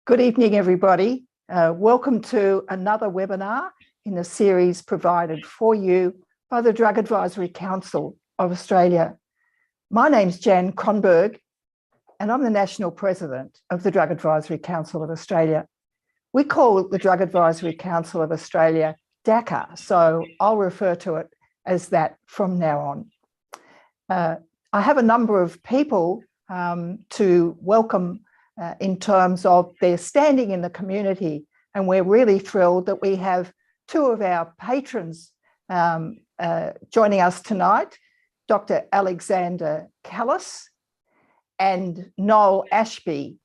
Good evening, everybody. Welcome to another webinar in the series provided for you by the Drug Advisory Council of Australia. My name's Jan Kronberg, and I'm the National President of the Drug Advisory Council of Australia. We call the Drug Advisory Council of Australia Daca, so I'll refer to it as that from now on. I have a number of people to welcome in terms of their standing in the community, and we're really thrilled that we have two of our patrons joining us tonight, Dr. Alexander Callis and Noel Ashby,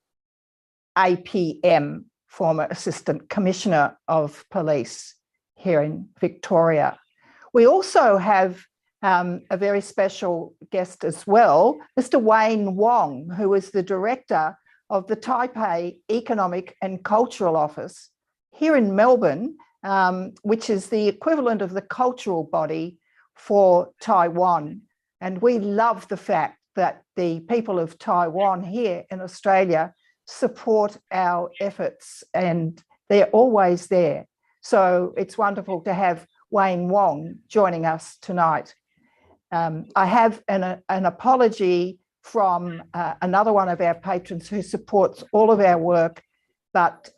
APM, former Assistant Commissioner of Police here in Victoria. We also have a very special guest as well, Mr. Wayne Wong, who is the Director of the Taipei Economic and Cultural Office here in Melbourne, which is the equivalent of the cultural body for Taiwan. And we love the fact that the people of Taiwan here in Australia support our efforts, and they're always there. So it's wonderful to have Wayne Wong joining us tonight. I have an apology from another one of our patrons who supports all of our work, but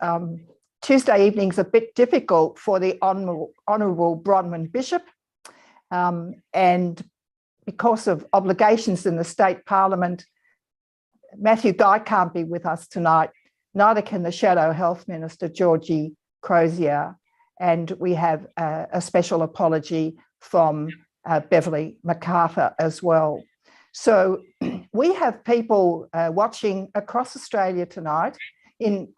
Tuesday evening's a bit difficult for the Honourable Bronwyn Bishop, and because of obligations in the State Parliament, Matthew Guy can't be with us tonight, neither can the Shadow Health Minister, Georgie Crozier, and we have a special apology from Beverly MacArthur as well. So we have people watching across Australia tonight in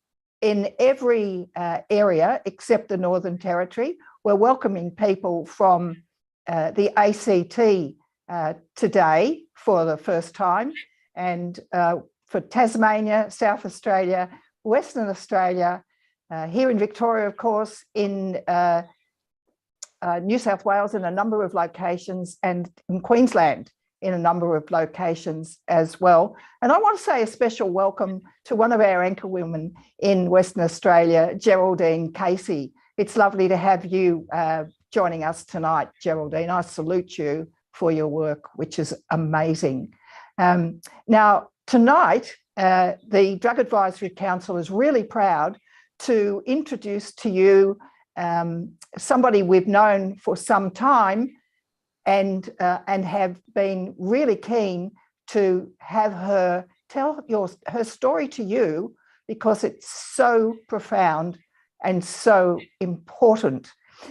every area except the Northern Territory. We're welcoming people from the ACT today for the first time, and for Tasmania, South Australia, Western Australia, here in Victoria, of course, in New South Wales in a number of locations, and in Queensland in a number of locations as well. And I want to say a special welcome to one of our anchor women in Western Australia, Geraldine Casey. It's lovely to have you joining us tonight, Geraldine. I salute you for your work, which is amazing. Now, tonight, the Drug Advisory Council is really proud to introduce to you somebody we've known for some time, and have been really keen to have her tell her story to you, because it's so profound and so important.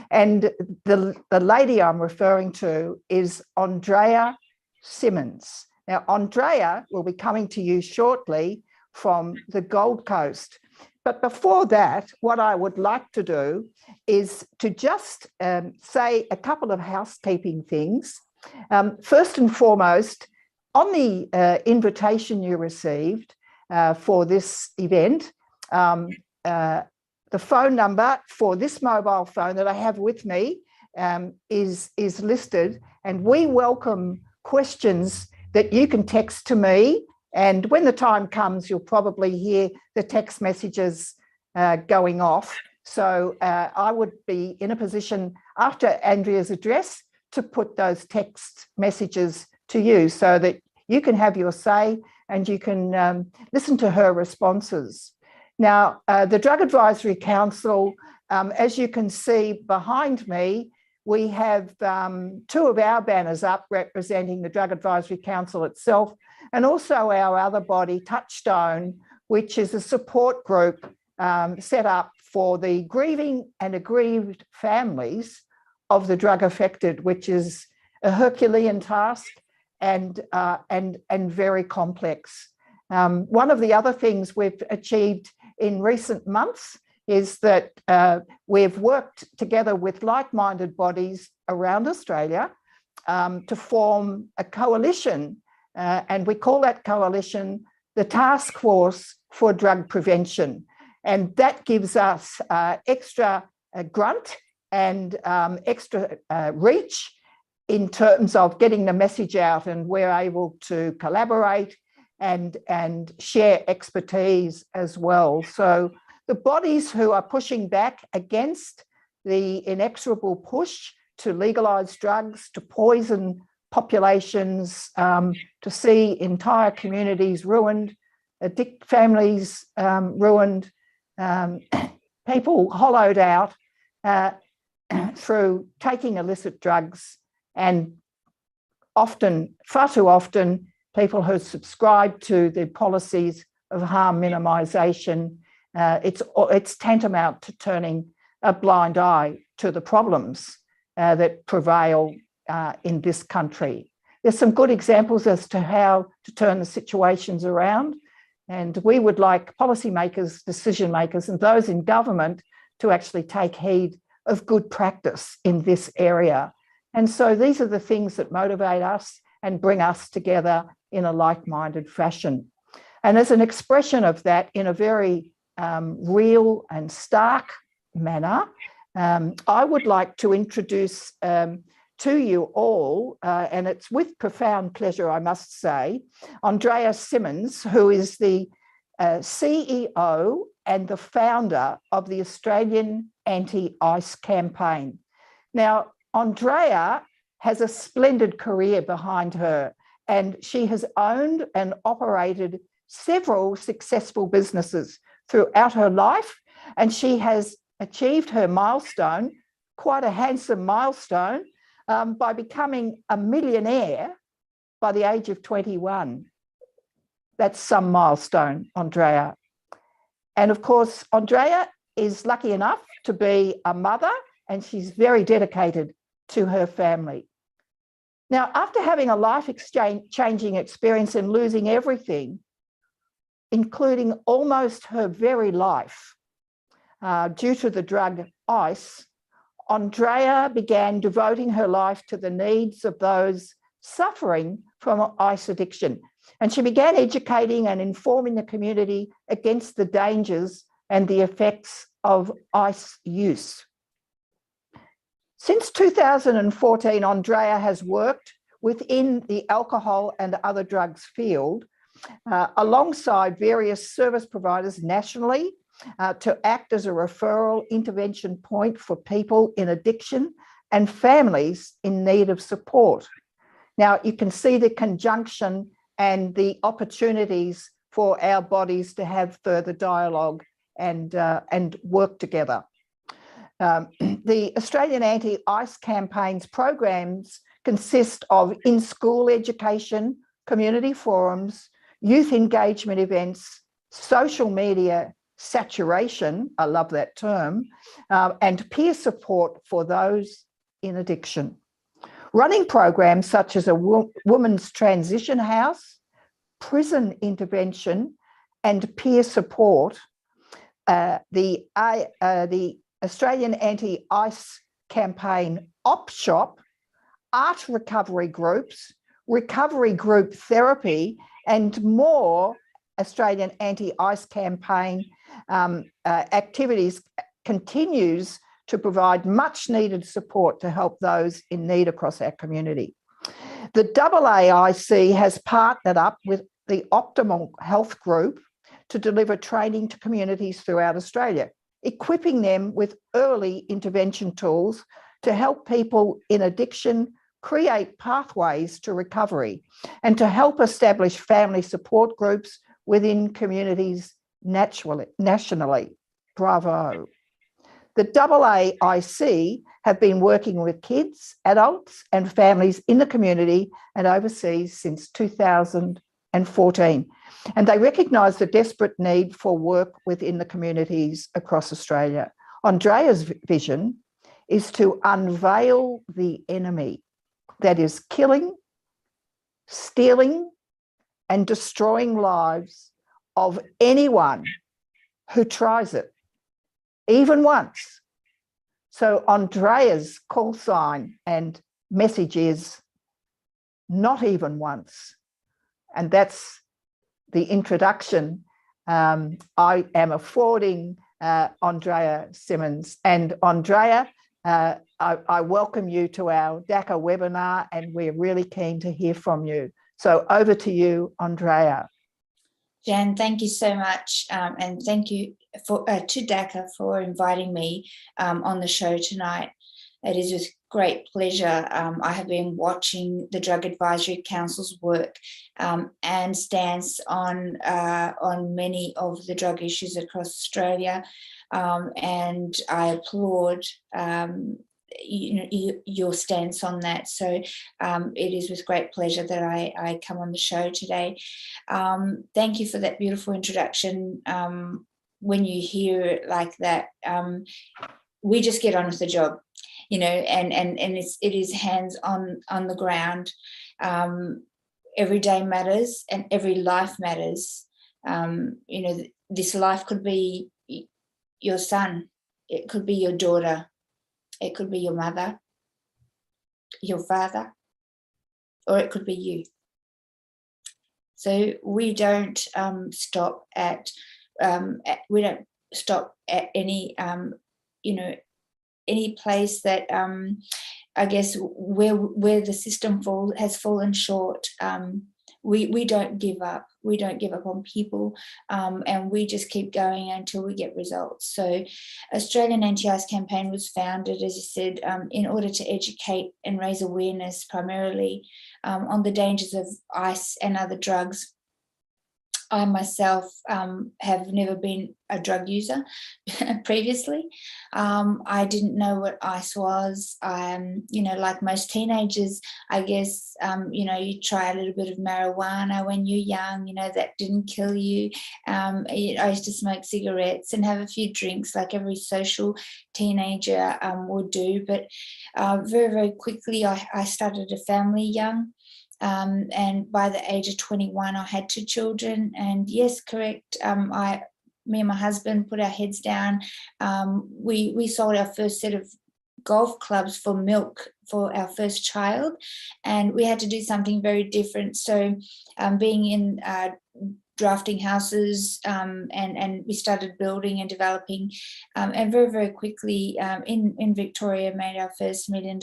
And the lady I'm referring to is Andréa Simmons. Now, Andréa will be coming to you shortly from the Gold Coast. But before that, what I would like to do is to just say a couple of housekeeping things. First and foremost, on the invitation you received for this event, the phone number for this mobile phone that I have with me is listed, and we welcome questions that you can text to me. And when the time comes, you'll probably hear the text messages going off. So I would be in a position after Andrea's address to put those text messages to you so that you can have your say and you can listen to her responses. Now, the Drug Advisory Council, as you can see behind me, we have two of our banners up representing the Drug Advisory Council itself, and also our other body, Touchstone, which is a support group set up for the grieving and aggrieved families of the drug affected, which is a Herculean task and very complex. One of the other things we've achieved in recent months is that we've worked together with like-minded bodies around Australia to form a coalition, and we call that coalition the Task Force for Drug Prevention. And that gives us extra grunt and extra reach in terms of getting the message out, and we're able to collaborate and share expertise as well. So the bodies who are pushing back against the inexorable push to legalise drugs, to poison populations, to see entire communities ruined, addict families ruined, people hollowed out through taking illicit drugs, and often, far too often, people who subscribe to the policies of harm minimisation, it's tantamount to turning a blind eye to the problems that prevail in this country. There's some good examples as to how to turn the situations around, and we would like policymakers, decision makers, and those in government to actually take heed of good practice in this area. And so these are the things that motivate us and bring us together in a like-minded fashion. And as an expression of that, in a very real and stark manner, I would like to introduce to you all, and it's with profound pleasure, I must say, Andréa Simmons, who is the CEO and the founder of the Australian Anti-ICE campaign. Now, Andréa has a splendid career behind her, and she has owned and operated several successful businesses throughout her life, and she has achieved her milestone, quite a handsome milestone, by becoming a millionaire by the age of 21. That's some milestone, Andréa. And of course, Andréa is lucky enough to be a mother, and she's very dedicated to her family. Now, after having a life-changing experience in losing everything, including almost her very life, due to the drug ICE, Andréa began devoting her life to the needs of those suffering from ICE addiction. And she began educating and informing the community against the dangers and the effects of ICE use. Since 2014, Andréa has worked within the alcohol and other drugs field alongside various service providers nationally to act as a referral intervention point for people in addiction and families in need of support. Now, you can see the conjunction and the opportunities for our bodies to have further dialogue and work together. The Australian Anti-ICE campaign's programs consist of in-school education, community forums, youth engagement events, social media saturation, I love that term, and peer support for those in addiction. Running programs such as a women's transition house, prison intervention, and peer support, the Australian Anti-ICE campaign op shop, art recovery groups, recovery group therapy, and more Australian Anti-ICE campaign activities continues to provide much needed support to help those in need across our community. The AAIC has partnered up with the Optimal Health Group to deliver training to communities throughout Australia, equipping them with early intervention tools to help people in addiction create pathways to recovery and to help establish family support groups within communities nationally. Bravo. The AAIC have been working with kids, adults, and families in the community and overseas since 2014. And they recognise the desperate need for work within the communities across Australia. Andréa's vision is to unveil the enemy that is killing, stealing, and destroying lives of anyone who tries it, even once. So Andréa's call sign and message is not even once. And that's the introduction I am affording Andréa Simmons. And Andréa, I welcome you to our Daca webinar, and we're really keen to hear from you. So over to you, Andréa. Jan, thank you so much, and thank you to Daca for inviting me on the show tonight. It is with great pleasure. I have been watching the Drug Advisory Council's work and stance on many of the drug issues across Australia, and I applaud your stance on that. So it is with great pleasure that I come on the show today. Thank you for that beautiful introduction. When you hear it like that, we just get on with the job, you know, and it is hands on the ground. Every day matters and every life matters. You know, this life could be your son, it could be your daughter, it could be your mother, your father, or it could be you. So we don't stop at any you know, any place that I guess where the system has fallen short. We don't give up. We don't give up on people, and we just keep going until we get results. So Australian Anti-Ice Campaign was founded, as you said, in order to educate and raise awareness primarily on the dangers of ice and other drugs. I myself have never been a drug user previously. I didn't know what ice was. You know, like most teenagers, I guess, you know, you try a little bit of marijuana when you're young, you know, that didn't kill you. I used to smoke cigarettes and have a few drinks like every social teenager would do. But very, very quickly, I started a family young. And by the age of 21, I had 2 children. And yes, correct. Me and my husband put our heads down. We sold our first set of golf clubs for milk for our first child, and we had to do something very different. So, being in drafting houses, and we started building and developing, and very, very quickly in Victoria made our first $1 million.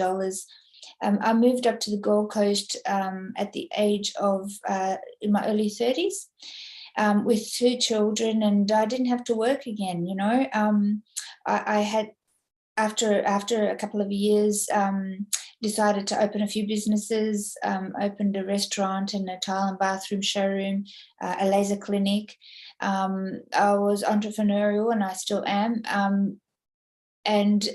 I moved up to the Gold Coast at the age of, in my early 30s, with 2 children, and I didn't have to work again, you know. I had, after a couple of years, decided to open a few businesses, opened a restaurant and a tile and bathroom showroom, a laser clinic. I was entrepreneurial, and I still am. And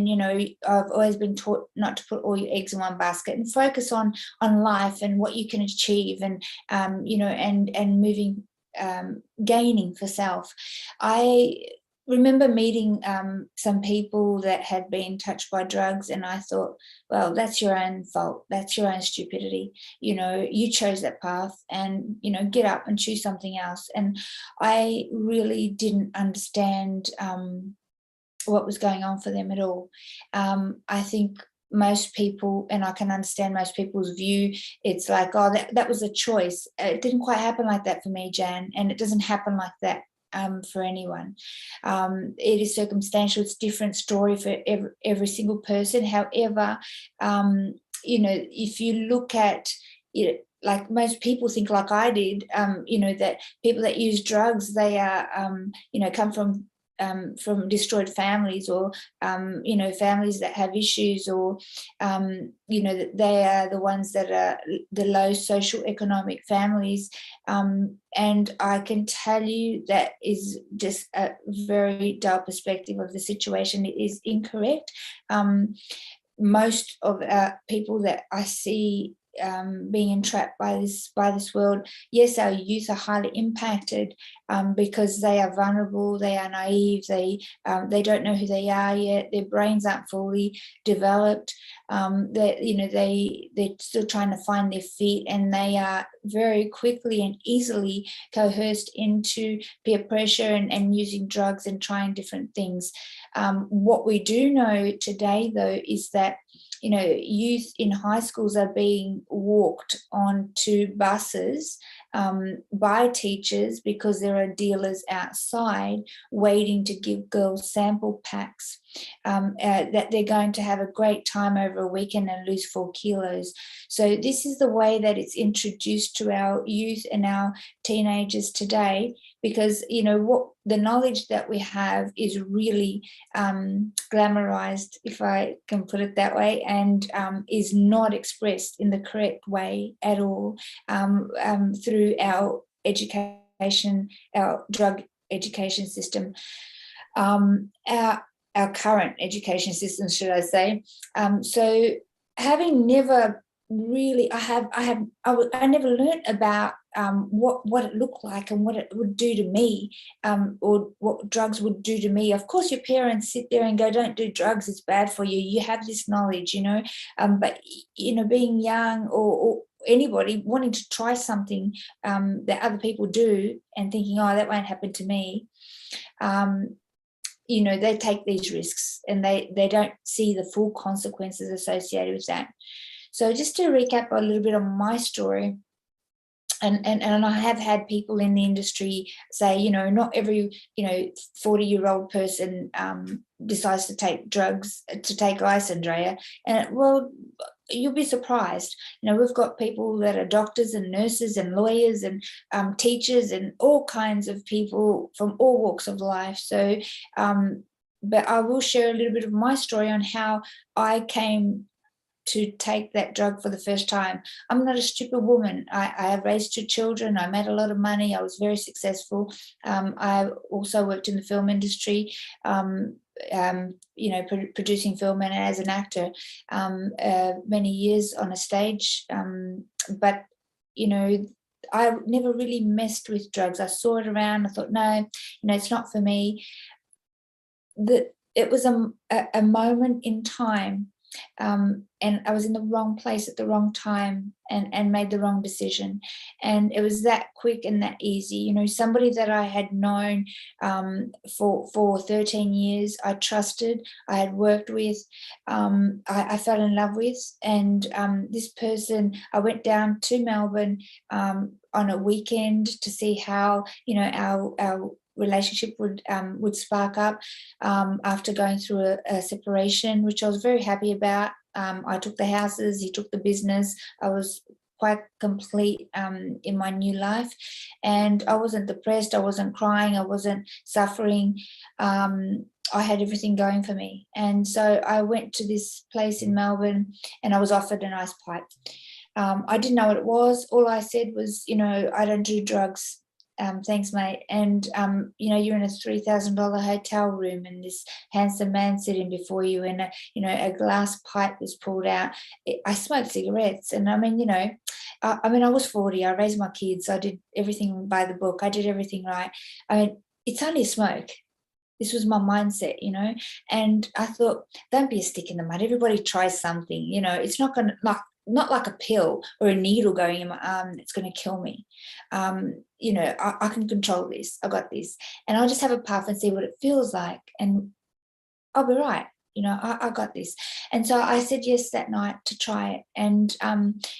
you know, I've always been taught not to put all your eggs in one basket and focus on life and what you can achieve, and you know, and moving, gaining for self. I remember meeting some people that had been touched by drugs, and I thought, well, that's your own fault, that's your own stupidity, you know, you chose that path, and you know, get up and choose something else. And I really didn't understand what was going on for them at all. I think most people, and I can understand most people's view, it's like, oh, that was a choice. It didn't quite happen like that for me, Jan, and it doesn't happen like that for anyone. It is circumstantial. It's a different story for every single person. However, you know, if you look at it, like most people think, like I did, you know, that people that use drugs, they are, you know, come from destroyed families, or you know, families that have issues, or you know, that they are the ones that are the low socioeconomic families, and I can tell you that is just a very dull perspective of the situation. It is incorrect. Most of people that I see being entrapped by this world, yes, our youth are highly impacted because they are vulnerable, they are naive, they don't know who they are yet, their brains aren't fully developed, you know, they're still trying to find their feet, and they are very quickly and easily coerced into peer pressure and using drugs and trying different things. What we do know today, though, is that, you know, youth in high schools are being walked onto buses by teachers because there are dealers outside waiting to give girls sample packs. that they're going to have a great time over a weekend and lose 4 kilos. So this is the way that it's introduced to our youth and our teenagers today, because, you know, what the knowledge that we have is really glamorized, if I can put it that way, and is not expressed in the correct way at all through our education, our drug education system, our current education system, should I say. So having never really, I never learned about what it looked like and what it would do to me, or what drugs would do to me. Of course, your parents sit there and go, don't do drugs, it's bad for you. You have this knowledge, you know, but, you know, being young or anybody wanting to try something that other people do and thinking, oh, that won't happen to me, you know, they take these risks and they don't see the full consequences associated with that. So just to recap a little bit on my story, and I have had people in the industry say, you know, not every, you know, 40-year-old person decides to take drugs, to take ice, Andrea. And well, you'll be surprised. You know, we've got people that are doctors and nurses and lawyers and teachers and all kinds of people from all walks of life. So, but I will share a little bit of my story on how I came to take that drug for the first time. I'm not a stupid woman. I have raised 2 children. I made a lot of money. I was very successful. I also worked in the film industry, you know, producing film and as an actor, many years on a stage. But, you know, I never really messed with drugs. I saw it around. I thought, no, you know, it's not for me. It was a moment in time. And I was in the wrong place at the wrong time and made the wrong decision. And it was that quick and that easy. You know, somebody that I had known for 13 years, I trusted, I had worked with, I fell in love with. And this person, I went down to Melbourne on a weekend to see how, you know, our relationship would spark up after going through a separation, which I was very happy about. I took the houses, he took the business. I was quite complete in my new life, and I wasn't depressed, I wasn't crying, I wasn't suffering. I had everything going for me. And so I went to this place in Melbourne and I was offered an ice pipe. I didn't know what it was. All I said was, you know, I don't do drugs. Thanks, mate. And, you know, you're in a $3,000 hotel room and this handsome man sitting before you, and, you know, a glass pipe was pulled out. I smoked cigarettes. And I mean, you know, I was 40. I raised my kids. I did everything by the book. I did everything right. I mean, it's only a smoke. This was my mindset, you know. And I thought, don't be a stick in the mud. Everybody tries something, you know. It's not going to, not like a pill or a needle going in my arm that's going to kill me. You know, I can control this. I got this. And I'll just have a puff and see what it feels like. And I'll be right. You know, I got this. And so I said yes that night to try it. And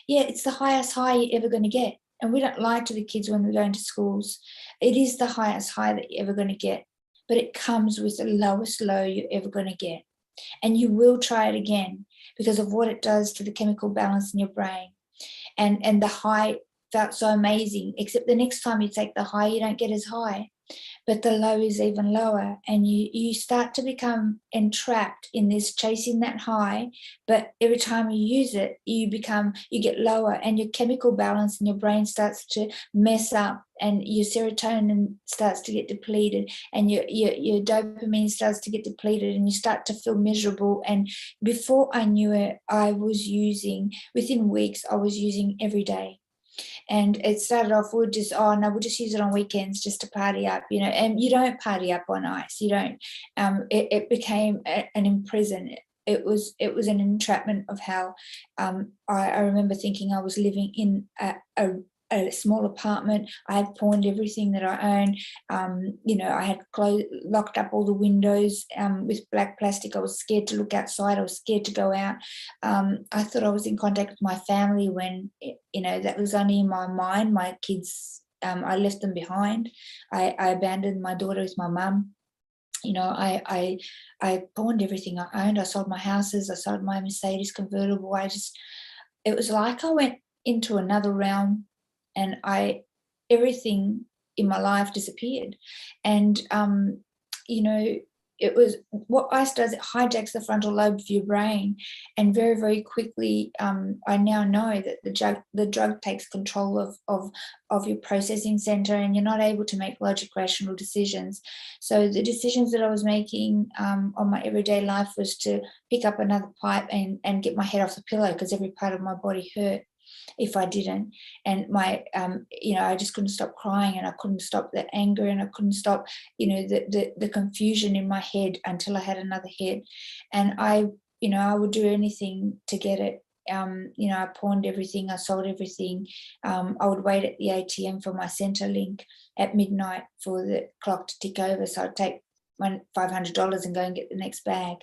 yeah, it's the highest high you're ever going to get. And we don't lie to the kids when we go into schools. It is the highest high that you're ever going to get. But it comes with the lowest low you're ever going to get. And you will try it again because of what it does to the chemical balance in your brain. And the high felt so amazing, except the next time you take the high, you don't get as high. But the low is even lower, and you start to become entrapped in this chasing that high. But every time you use it, you get lower, and your chemical balance in your brain starts to mess up, and your serotonin starts to get depleted, and your dopamine starts to get depleted, and you start to feel miserable. And before I knew it, I was using, within weeks, I was using every day. And it started off, we'll just use it on weekends just to party up, you know. And you don't party up on ice. You don't. It became an imprison. It was an entrapment of hell. I remember thinking I was living in a small apartment. I had pawned everything that I owned. You know, I had locked up all the windows with black plastic. I was scared to look outside. I was scared to go out. I thought I was in contact with my family when, you know, that was only in my mind. My kids, I left them behind. I abandoned my daughter with my mum. You know, I pawned everything I owned. I sold my houses. I sold my Mercedes convertible. It was like I went into another realm, and everything in my life disappeared. And you know, it was what ice does. It hijacks the frontal lobe of your brain, and very, very quickly, I now know that the drug takes control of your processing center, and you're not able to make logic, rational decisions. So the decisions that I was making on my everyday life was to pick up another pipe and get my head off the pillow, because every part of my body hurt if I didn't. And my, I just couldn't stop crying, and I couldn't stop the anger, and I couldn't stop, the confusion in my head until I had another head. And I would do anything to get it. I pawned everything, I sold everything. I would wait at the ATM for my Centrelink at midnight for the clock to tick over. So I'd take my $500 and go and get the next bag.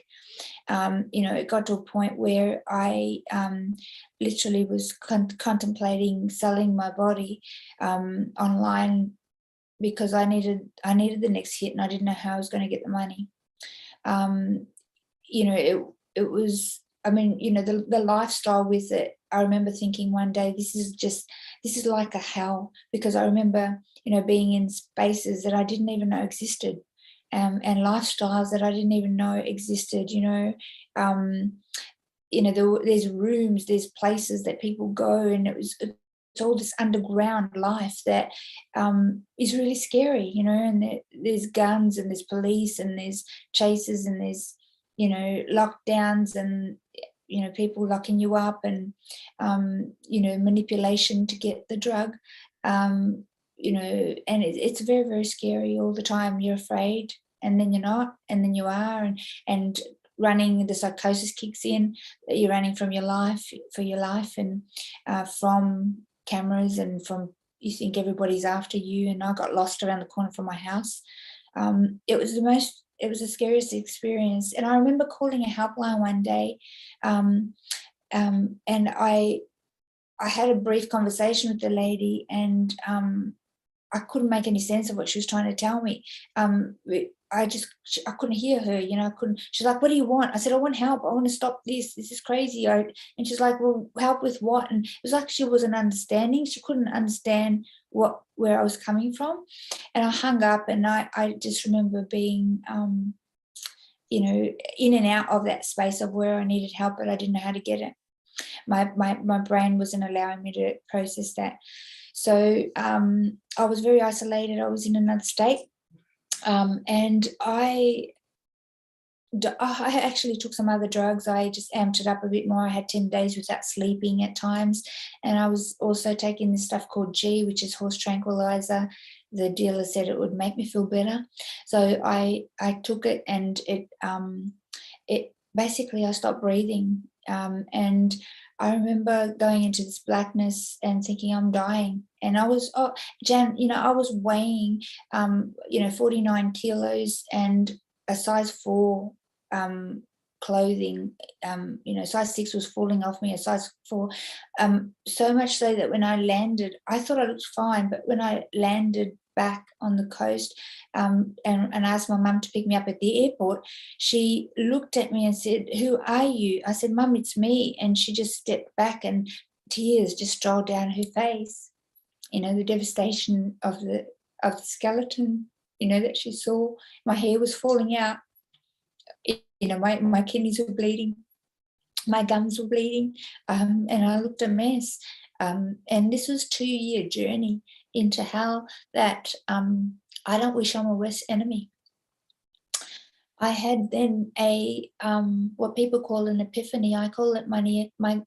It got to a point where I literally was contemplating selling my body online, because I needed the next hit, and I didn't know how I was going to get the money. It was, the lifestyle with it. I remember thinking one day, this is like a hell, because I remember, being in spaces that I didn't even know existed. And lifestyles that I didn't even know existed. There's rooms, there's places that people go, and it's all this underground life that is really scary, and there's guns, and there's police, and there's chases, and there's lockdowns, and people locking you up, and manipulation to get the drug. And it's very, very scary all the time. You're afraid, and then you're not, and then you are, and running, the psychosis kicks in, that you're running from your life, and from cameras, and from, you think everybody's after you. And I got lost around the corner from my house. It was the scariest experience. And I remember calling a helpline one day, and I had a brief conversation with the lady, and I couldn't make any sense of what she was trying to tell me. I couldn't hear her, I couldn't. She's like, what do you want? I said, I want help. I want to stop this. This is crazy. And she's like, well, help with what? And it was like she wasn't understanding. She couldn't understand where I was coming from. And I hung up, and I just remember being, in and out of that space of where I needed help, but I didn't know how to get it. My brain wasn't allowing me to process that. So I was very isolated. I was in another state, and I actually took some other drugs. I just amped it up a bit more. I had 10 days without sleeping at times, and I was also taking this stuff called G, which is horse tranquilizer. The dealer said it would make me feel better, so I took it, and it basically, I stopped breathing, and I remember going into this blackness and thinking I'm dying. And I was, Jan, I was weighing, 49 kilos and a size 4 clothing, size 6 was falling off me, a size 4. So much so that when I landed, I thought I looked fine, but when I landed back on the coast, and asked my mum to pick me up at the airport, she looked at me and said, who are you? I said, Mum, it's me. And she just stepped back, and tears just strolled down her face. The devastation of the skeleton, that she saw. My hair was falling out. My kidneys were bleeding. My gums were bleeding. And I looked a mess. And this was a 2-year journey into hell that I don't wish on my worst enemy. I had then a what people call an epiphany. I call it my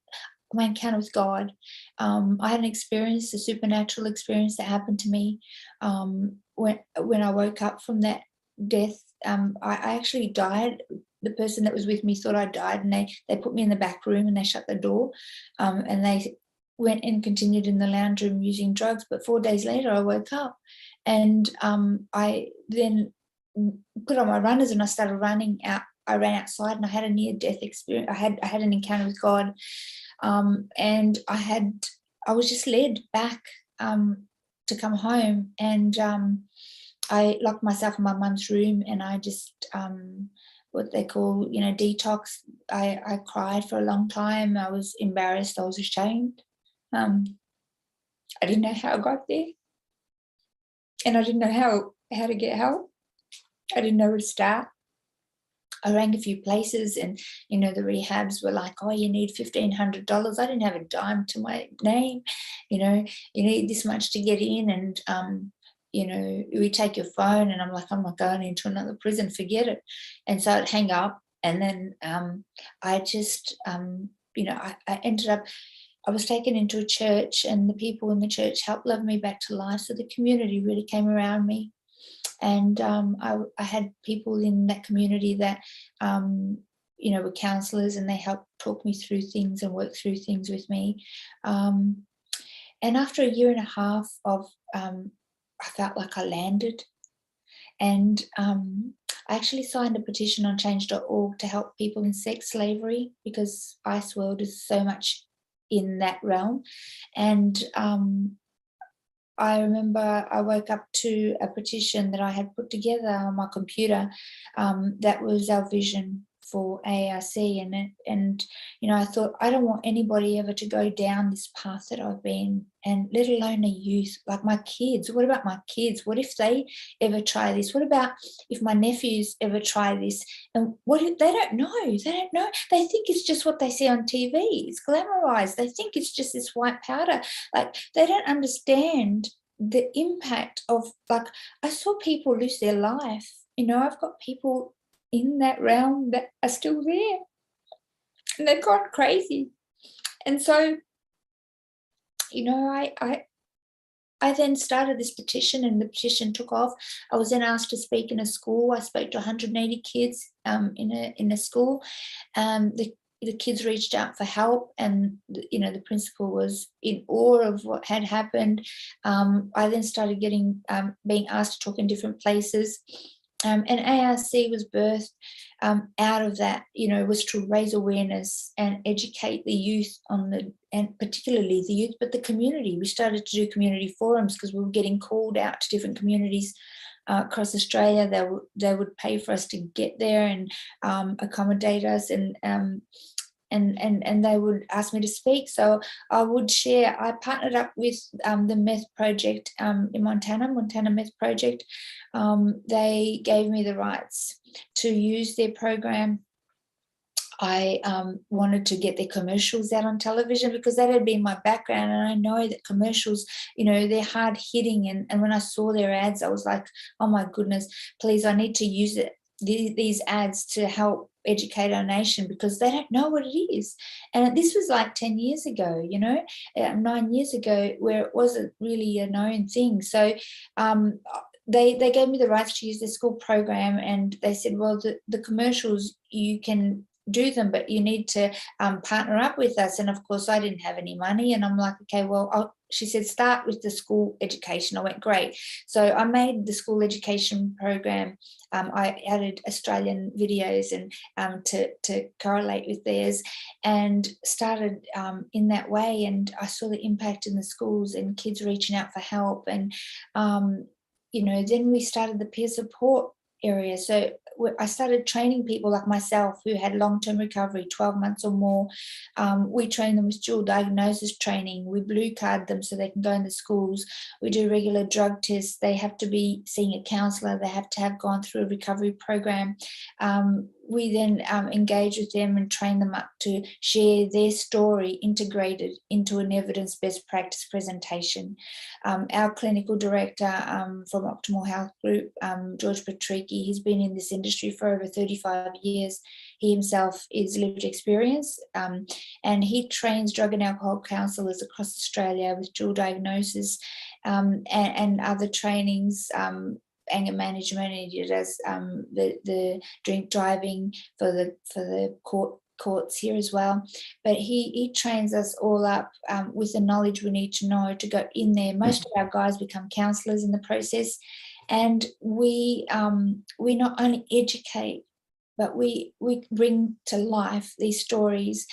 encounter with God. I had an experience, a supernatural experience that happened to me when I woke up from that death. I actually died. The person that was with me thought I died, and they put me in the back room, and they shut the door, and they went and continued in the lounge room using drugs. But 4 days later, I woke up, and I then put on my runners, and I started running out. I ran outside, and I had a near-death experience. I had an encounter with God, and I was just led back to come home, and I locked myself in my mum's room, and I just what they call, detox. I cried for a long time. I was embarrassed. I was ashamed. I didn't know how I got there, and I didn't know how to get help. I didn't know where to start. I rang a few places, and the rehabs were like, "Oh, you need $1,500." I didn't have a dime to my name. You need this much to get in, and we take your phone, and I'm like, I'm not going into another prison, forget it. And so I'd hang up, and then I just, I ended up, I was taken into a church, and the people in the church helped love me back to life. So the community really came around me. And I had people in that community that, were counsellors, and they helped talk me through things and work through things with me. And after a year and a half of, I felt like I landed. And I actually signed a petition on change.org to help people in sex slavery, because Ice World is so much in that realm. And I remember I woke up to a petition that I had put together on my computer. That was our vision for AAIC, and I thought, I don't want anybody ever to go down this path that I've been, and let alone a youth, like my kids. What about my kids? What if they ever try this? What about if my nephews ever try this? And what if they don't know? They don't know. They think it's just what they see on TV. It's glamorized. They think it's just this white powder. Like, they don't understand the impact of, like, I saw people lose their life. I've got people in that realm that are still there, and they've gone crazy. And so, I then started this petition, and the petition took off. I was then asked to speak in a school. I spoke to 180 kids in a school. The kids reached out for help, and the principal was in awe of what had happened. I then started being asked to talk in different places. And AAIC was birthed out of that, was to raise awareness and educate the youth and particularly the youth, but the community. We started to do community forums because we were getting called out to different communities across Australia. They would pay for us to get there and accommodate us, and they would ask me to speak. So I would share. I partnered up with the Meth Project in Montana Meth Project. They gave me the rights to use their program. I wanted to get their commercials out on television, because that had been my background, and I know that commercials, they're hard hitting, and when I saw their ads, I was like, oh my goodness, please, I need to use these ads to help educate our nation, because they don't know what it is. And this was like 10 years ago, 9 years ago, where it wasn't really a known thing. So they gave me the rights to use the school program, and they said, well, the commercials, you can do them, but you need to partner up with us. And of course, I didn't have any money, and I'm like, okay, well, she said, start with the school education. I went, great. So I made the school education program. I added Australian videos and to correlate with theirs, and started in that way. And I saw the impact in the schools and kids reaching out for help. And then we started the peer support area. So I started training people like myself who had long-term recovery, 12 months or more. We train them with dual diagnosis training. We blue card them so they can go into schools. We do regular drug tests. They have to be seeing a counsellor. They have to have gone through a recovery program. We then engage with them and train them up to share their story integrated into an evidence-based practice presentation. Our clinical director from Optimal Health Group, George Patricki, he's been in this industry for over 35 years. He himself is lived experience, and he trains drug and alcohol counsellors across Australia with dual diagnosis and other trainings, anger management, and he does the drink driving for the courts here as well. But he trains us all up with the knowledge we need to know to go in there. Most of our guys become counsellors in the process, and we not only educate but we bring to life these stories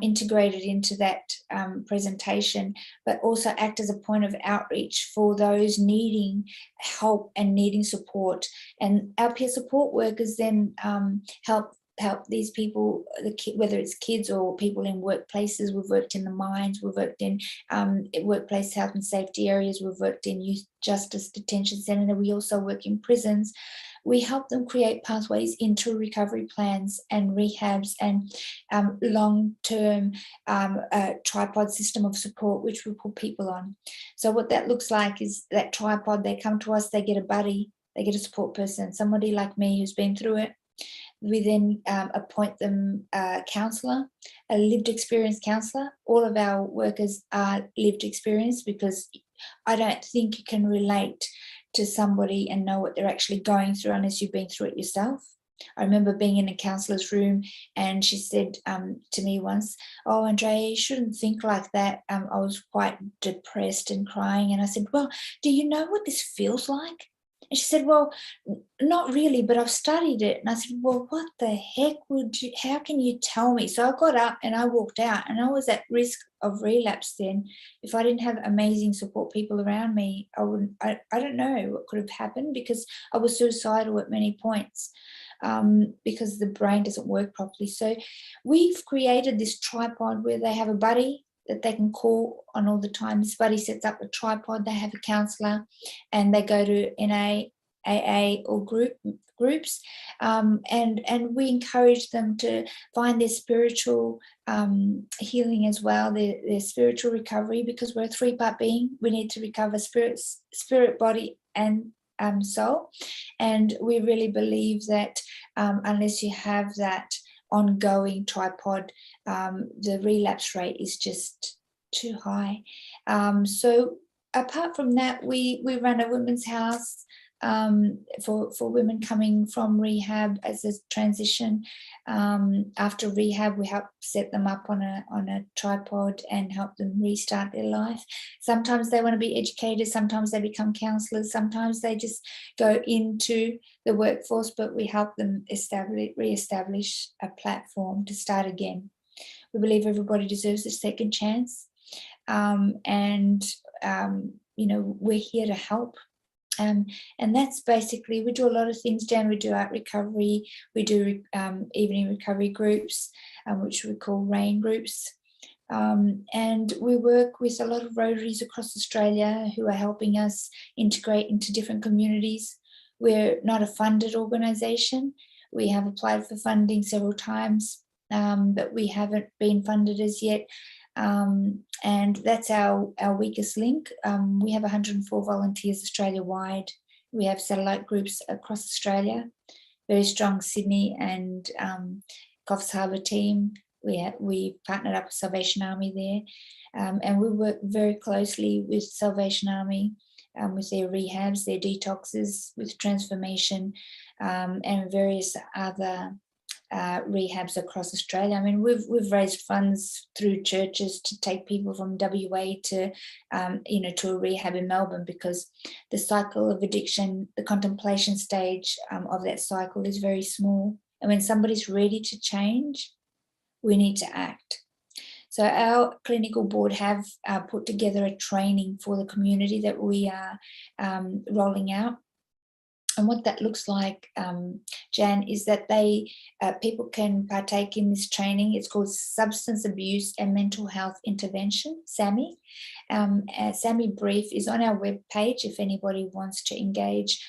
integrated into that presentation, but also act as a point of outreach for those needing help and needing support. And our peer support workers then help these people, whether it's kids or people in workplaces. We've worked in the mines, we've worked in workplace health and safety areas, we've worked in youth justice detention centre, we also work in prisons. We help them create pathways into recovery plans and rehabs and long-term tripod system of support, which we put people on. So what that looks like is that tripod, they come to us, they get a buddy, they get a support person, somebody like me who's been through it. We then appoint them a counsellor, a lived experience counsellor. All of our workers are lived experience, because I don't think you can relate to somebody and know what they're actually going through unless you've been through it yourself. I remember being in a counsellor's room and she said to me once, "Oh, Andréa, you shouldn't think like that." I was quite depressed and crying, and I said, "Well, do you know what this feels like?" And she said, "Well, not really, but I've studied it." And I said, "Well, what the heck how can you tell me?" So I got up and I walked out, and I was at risk of relapse then. If I didn't have amazing support people around me, I don't know what could have happened, because I was suicidal at many points, because the brain doesn't work properly. So we've created this tripod where they have a buddy that they can call on all the time. This buddy sets up a tripod, they have a counsellor, and they go to NA, AA or groups, and we encourage them to find their spiritual healing as well, their spiritual recovery, because we're a three-part being. We need to recover spirit, body, and soul. And we really believe that unless you have that ongoing tripod, the relapse rate is just too high. So apart from that, we run a women's house for women coming from rehab as a transition. After rehab, we help set them up on a tripod and help them restart their life. Sometimes they want to be educators, sometimes they become counsellors, sometimes they just go into the workforce, but we help them re-establish a platform to start again. We believe everybody deserves a second chance, and we're here to help. And that's basically, we do a lot of things, Jan. We do art recovery, we do evening recovery groups, which we call RAIN groups. And we work with a lot of Rotaries across Australia who are helping us integrate into different communities. We're not a funded organisation. We have applied for funding several times, but we haven't been funded as yet. And that's our weakest link. We have 104 volunteers Australia-wide. We have satellite groups across Australia, very strong Sydney and Coffs Harbour team. We partnered up with Salvation Army there, and we work very closely with Salvation Army with their rehabs, their detoxes, with transformation, and various other rehabs across Australia. I mean, we've raised funds through churches to take people from WA to a rehab in Melbourne, because the cycle of addiction, the contemplation stage of that cycle is very small. And when somebody's ready to change, we need to act. So our clinical board have put together a training for the community that we are rolling out. And what that looks like, Jan, is that people can partake in this training. It's called Substance Abuse and Mental Health Intervention, SAMI. SAMI brief is on our webpage if anybody wants to engage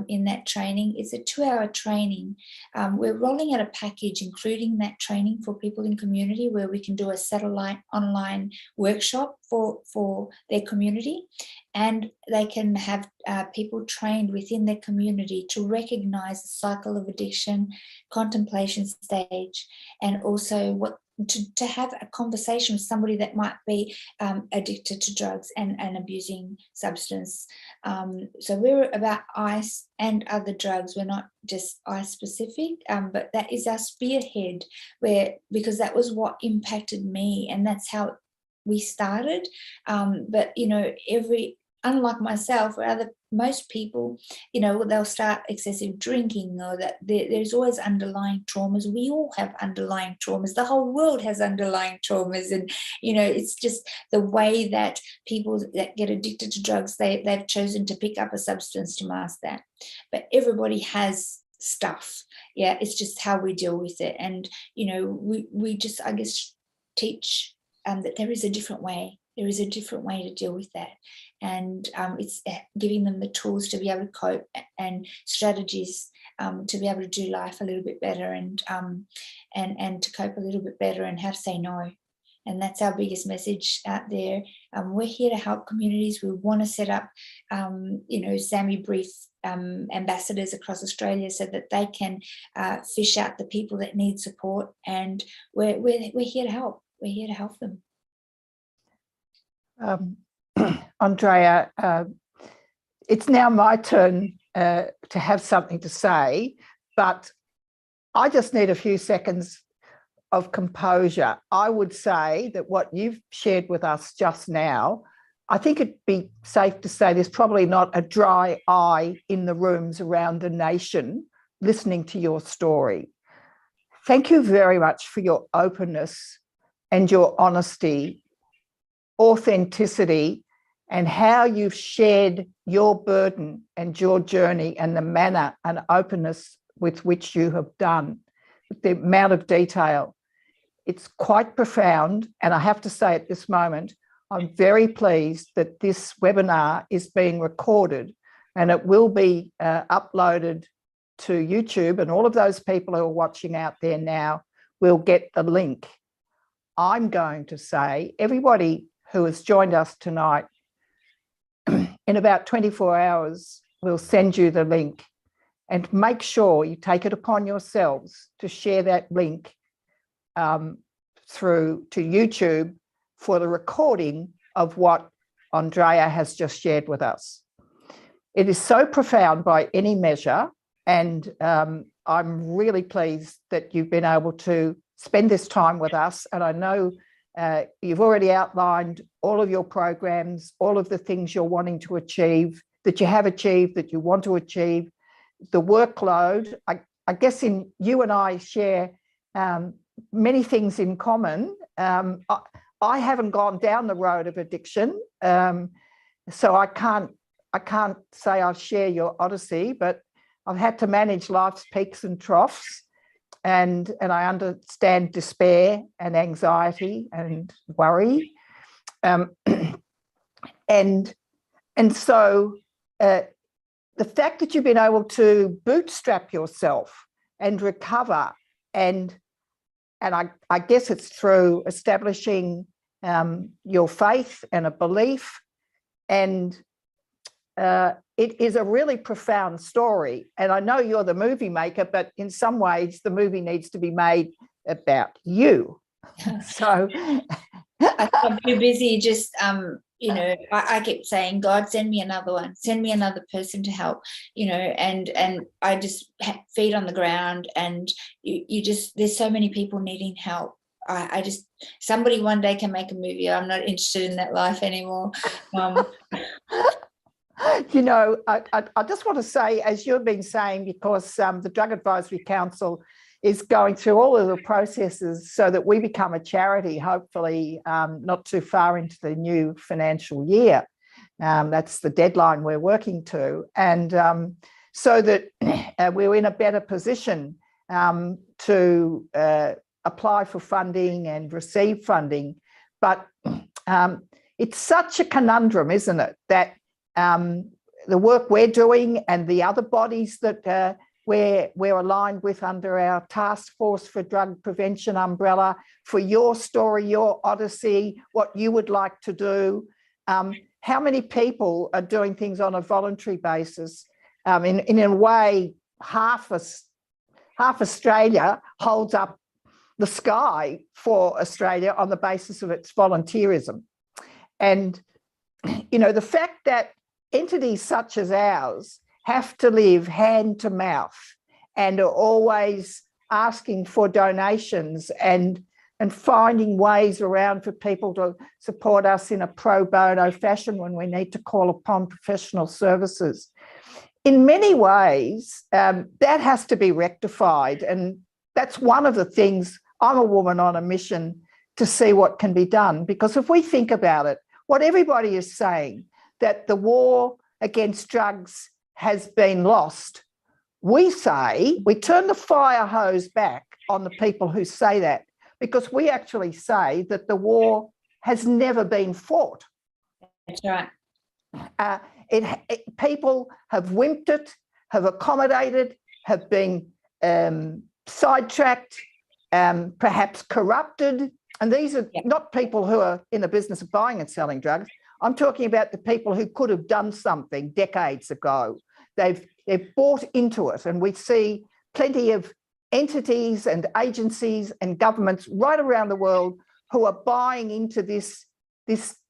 in that training. It's a 2-hour training. We're rolling out a package including that training for people in community, where we can do a satellite online workshop for their community, and they can have people trained within their community to recognise the cycle of addiction, contemplation stage, and also to have a conversation with somebody that might be addicted to drugs and abusing substance. So we're about ice and other drugs. We're not just ice specific, but that is our spearhead, because that was what impacted me, and that's how we started. But every unlike myself, where most people, they'll start excessive drinking, or that there's always underlying traumas. We all have underlying traumas. The whole world has underlying traumas, and it's just the way that people that get addicted to drugs, they've chosen to pick up a substance to mask that. But everybody has stuff. Yeah, it's just how we deal with it, and we just, I guess, teach that there is a different way. There is a different way to deal with that. And it's giving them the tools to be able to cope, and strategies to be able to do life a little bit better, and to cope a little bit better, and how to say no. And that's our biggest message out there. We're here to help communities. We want to set up, Sammy Brief ambassadors across Australia, so that they can fish out the people that need support. And we're here to help. We're here to help them. Andréa, it's now my turn to have something to say, but I just need a few seconds of composure. I would say that what you've shared with us just now, I think it'd be safe to say there's probably not a dry eye in the rooms around the nation listening to your story. Thank you very much for your openness and your honesty, authenticity, and how you've shared your burden and your journey, and the manner and openness with which you have done, the amount of detail. It's quite profound. And I have to say at this moment, I'm very pleased that this webinar is being recorded, and it will be uploaded to YouTube, and all of those people who are watching out there now will get the link. I'm going to say, everybody who has joined us tonight, in about 24 hours, we'll send you the link, and make sure you take it upon yourselves to share that link through to YouTube for the recording of what Andréa has just shared with us. It is so profound by any measure, and I'm really pleased that you've been able to spend this time with us. And I know you've already outlined all of your programs, all of the things you're wanting to achieve, that you have achieved, that you want to achieve, the workload. I guess you and I share many things in common. I haven't gone down the road of addiction, so I can't say I share your odyssey, but I've had to manage life's peaks and troughs, and I understand despair and anxiety and worry, and so the fact that you've been able to bootstrap yourself and recover, and I guess it's through establishing your faith and a belief, and it is a really profound story. And I know you're the movie maker, but in some ways the movie needs to be made about you. So I'm too busy just I kept saying, God, send me another one, send me another person to help, and I just feet on the ground, and you just, there's so many people needing help. I just, somebody one day can make a movie. I'm not interested in that life anymore. I just want to say, as you've been saying, because the Drug Advisory Council is going through all of the processes so that we become a charity, hopefully not too far into the new financial year. That's the deadline we're working to. And so that we're in a better position to apply for funding and receive funding. But it's such a conundrum, isn't it, that the work we're doing and the other bodies that we're aligned with under our Task Force for Drug Prevention umbrella, for your story, your odyssey, what you would like to do, how many people are doing things on a voluntary basis? In a way, half Australia holds up the sky for Australia on the basis of its volunteerism. And, the fact that entities such as ours have to live hand to mouth and are always asking for donations and and finding ways around for people to support us in a pro bono fashion when we need to call upon professional services. In many ways, that has to be rectified. And that's one of the things. I'm a woman on a mission to see what can be done, because if we think about it, what everybody is saying, that the war against drugs has been lost, we say, we turn the fire hose back on the people who say that, because we actually say that the war has never been fought. That's right. People have wimped it, have accommodated, have been sidetracked, perhaps corrupted. And these are not people who are in the business of buying and selling drugs. I'm talking about the people who could have done something decades ago. They've bought into it, and we see plenty of entities and agencies and governments right around the world who are buying into this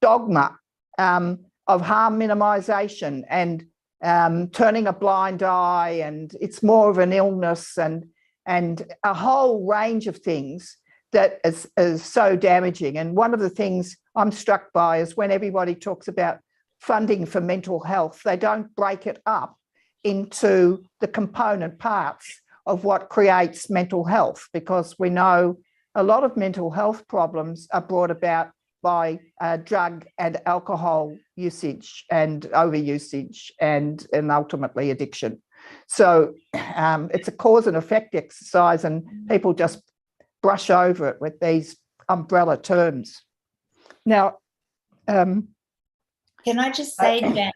dogma of harm minimisation and turning a blind eye, and it's more of an illness and a whole range of things that is so damaging. And one of the things I'm struck by is when everybody talks about funding for mental health, they don't break it up into the component parts of what creates mental health, because we know a lot of mental health problems are brought about by drug and alcohol usage and overusage and ultimately addiction. So it's a cause and effect exercise, and people just brush over it with these umbrella terms. Now, can I just say, Jan,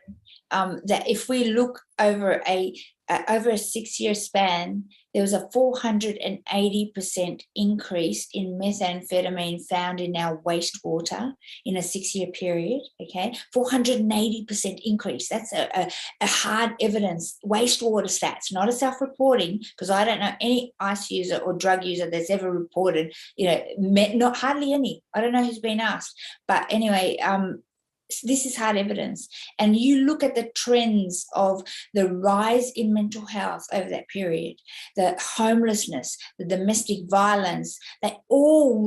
that if we look over a 6-year span, there was a 480% increase in methamphetamine found in our wastewater in a 6-year period. Okay, 480% increase. That's a hard evidence wastewater stats, not a self-reporting, because I don't know any ice user or drug user that's ever reported. Not hardly any. I don't know who's been asked, but anyway. This is hard evidence. And you look at the trends of the rise in mental health over that period, the homelessness, the domestic violence, they all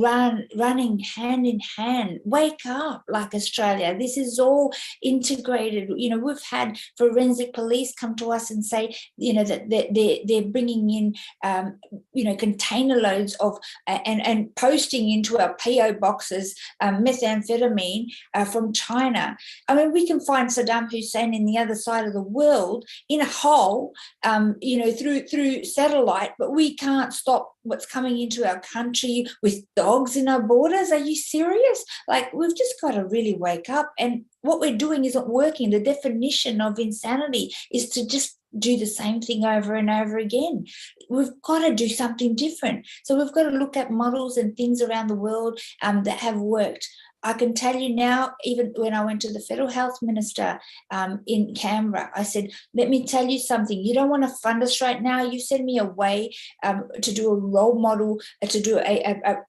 running hand in hand. Wake up, like Australia. This is all integrated. We've had forensic police come to us and say, that they're bringing in, container loads of and posting into our PO boxes methamphetamine from China. I mean, we can find Saddam Hussein in the other side of the world in a hole, through satellite, but we can't stop what's coming into our country with dogs in our borders. Are you serious? Like, we've just got to really wake up. And what we're doing isn't working. The definition of insanity is to just do the same thing over and over again. We've got to do something different. So we've got to look at models and things around the world that have worked. I can tell you now, even when I went to the Federal Health Minister in Canberra, I said, let me tell you something. You don't want to fund us right now. You send me a way to do a role model, to do a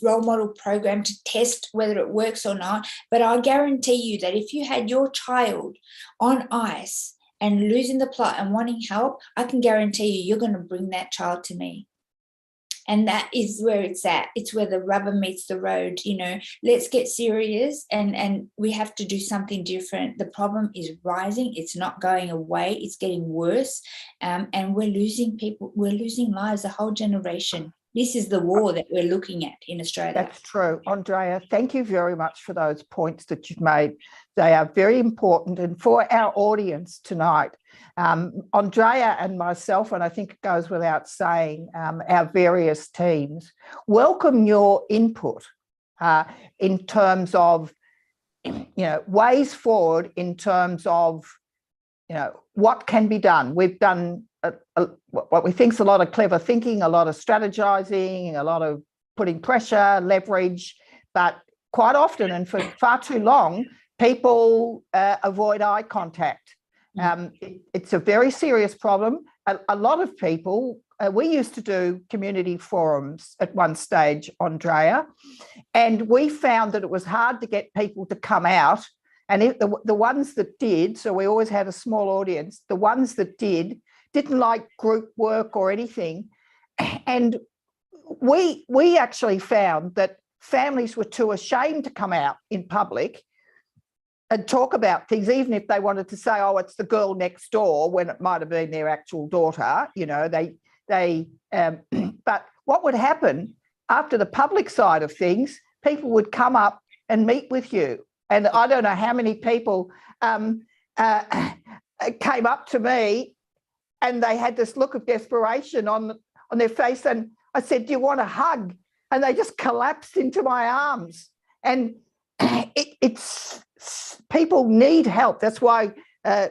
role model program to test whether it works or not. But I guarantee you that if you had your child on ice and losing the plot and wanting help, I can guarantee you're going to bring that child to me. And that is where it's at. It's where the rubber meets the road. Let's get serious, and we have to do something different. The problem is rising. It's not going away. It's getting worse. And we're losing people. We're losing lives, a whole generation. This is the war that we're looking at in Australia. That's true. Andrea, thank you very much for those points that you've made. They are very important. And for our audience tonight, Andrea and myself, and I think it goes without saying, our various teams, welcome your input in terms of, ways forward, in terms of, what can be done. We've done what we think is a lot of clever thinking, a lot of strategizing, a lot of putting pressure, leverage, but quite often and for far too long, people avoid eye contact. It's a very serious problem. A lot of people, we used to do community forums at one stage, Andrea, and we found that it was hard to get people to come out. And the ones that did, so we always had a small audience, the ones that didn't like group work or anything. And we actually found that families were too ashamed to come out in public and talk about things, even if they wanted to say, oh, it's the girl next door, when it might have been their actual daughter. You know, but what would happen after the public side of things, people would come up and meet with you. And I don't know how many people came up to me and they had this look of desperation on their face. And I said, do you want a hug? And they just collapsed into my arms. And it's people need help. That's why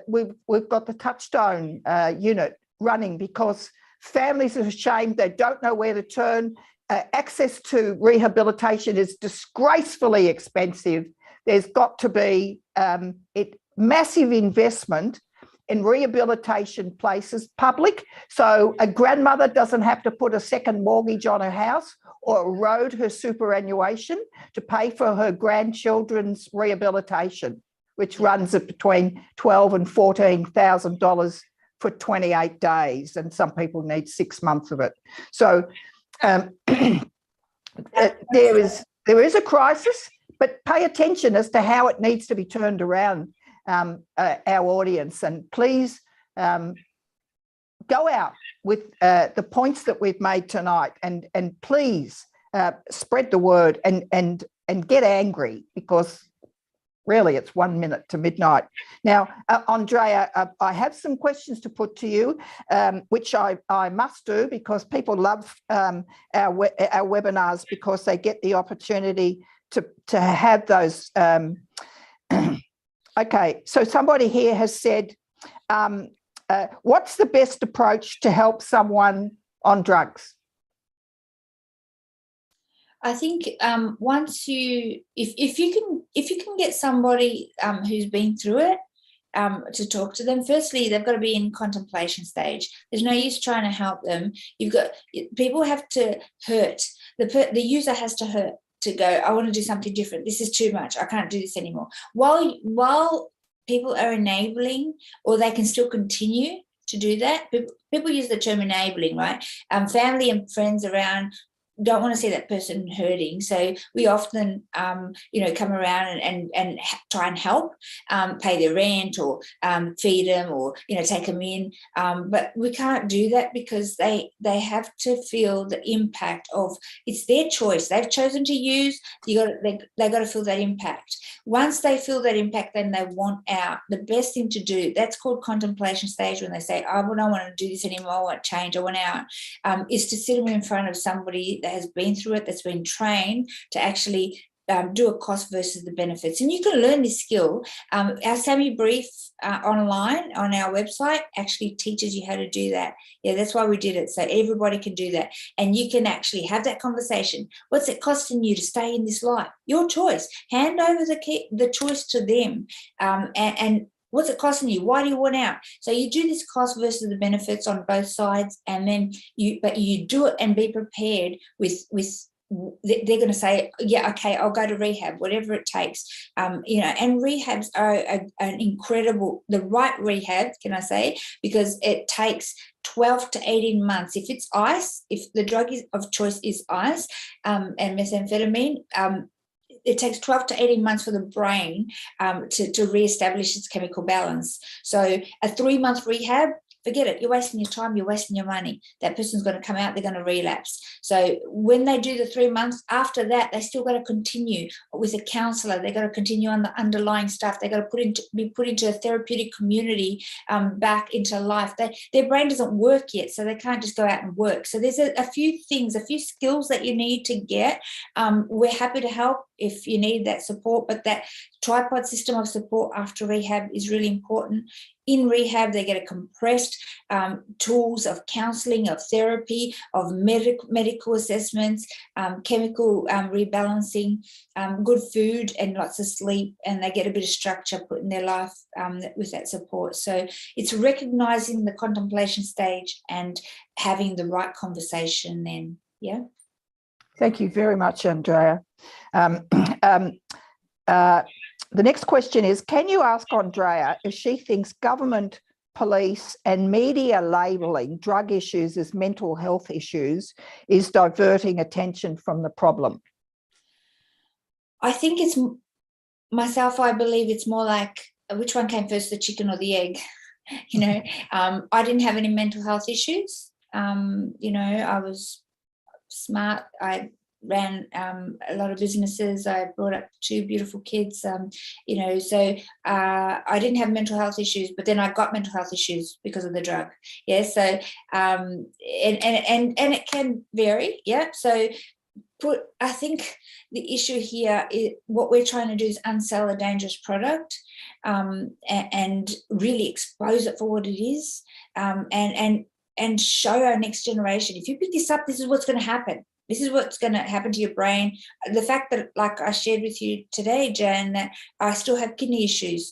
we've got the Touchstone unit running, because families are ashamed. They don't know where to turn. Access to rehabilitation is disgracefully expensive. There's got to be massive investment in rehabilitation places, public, so a grandmother doesn't have to put a second mortgage on her house or erode her superannuation to pay for her grandchildren's rehabilitation, which runs at between $12,000 and $14,000 for 28 days, and some people need 6 months of it. So there is a crisis, but pay attention as to how it needs to be turned around, our audience, and please go out with the points that we've made tonight, and please spread the word and get angry, because really it's 1 minute to midnight. Now, Andrea, I have some questions to put to you, which I must do, because people love our webinars, because they get the opportunity to have those. Okay, so somebody here has said, what's the best approach to help someone on drugs? I think once if you can get somebody who's been through it to talk to them, firstly, they've got to be in contemplation stage. There's no use trying to help them. People have to hurt. The user has to hurt to go, I want to do something different. This is too much. I can't do this anymore. While people are enabling, or they can still continue to do that. People use the term enabling, right? Family and friends around don't want to see that person hurting, so we often come around and try and help, pay their rent, or feed them, or take them in, but we can't do that, because they have to feel the impact of, it's their choice, they've chosen to use. They got to feel that impact. Once they feel that impact, then they want out. The best thing to do, that's called contemplation stage, when they say, I don't want to do this anymore, I want change, I want out, is to sit them in front of somebody that has been through it, that's been trained to actually do a cost versus the benefits. And you can learn this skill. Our Sammy Brief online on our website actually teaches you how to do that. Yeah, that's why we did it, so everybody can do that. And you can actually have that conversation. What's it costing you to stay in this life? Your choice. Hand over the choice to them, and what's it costing you? Why do you want out? So you do this cost versus the benefits on both sides, and then you do it and be prepared with they're going to say, yeah, okay, I'll go to rehab, whatever it takes. And rehabs are an incredible, the right rehab, can I say, because it takes 12 to 18 months. If it's ice, if the drug of choice is ice and methamphetamine, it takes 12 to 18 months for the brain to reestablish its chemical balance. So a 3-month rehab, forget it. You're wasting your time. You're wasting your money. That person's going to come out. They're going to relapse. So when they do the 3 months, after that, they still got to continue with a counsellor. They got to continue on the underlying stuff. They got to be put into a therapeutic community, back into life. Their brain doesn't work yet, so they can't just go out and work. So there's a few things, a few skills that you need to get. We're happy to help if you need that support, but that tripod system of support after rehab is really important. In rehab, they get a compressed tools of counselling, of therapy, of medical assessments, chemical rebalancing, good food and lots of sleep, and they get a bit of structure put in their life with that support. So it's recognising the contemplation stage and having the right conversation then, yeah. Thank you very much, Andrea. The next question is, can you ask Andrea if she thinks government police and media labelling drug issues as mental health issues is diverting attention from the problem? I think it's I believe it's more like which one came first, the chicken or the egg? You know, I didn't have any mental health issues. You know, I was smart. I ran a lot of businesses. I brought up 2 beautiful kids. You know, so I didn't have mental health issues, but then I got mental health issues because of the drug. Yeah. So and it can vary. Yeah. So I think the issue here is what we're trying to do is unsell a dangerous product and really expose it for what it is and show our next generation, if you pick this up, this is what's going to happen. This is what's going to happen to your brain. The fact that, like I shared with you today, Jan, that I still have kidney issues.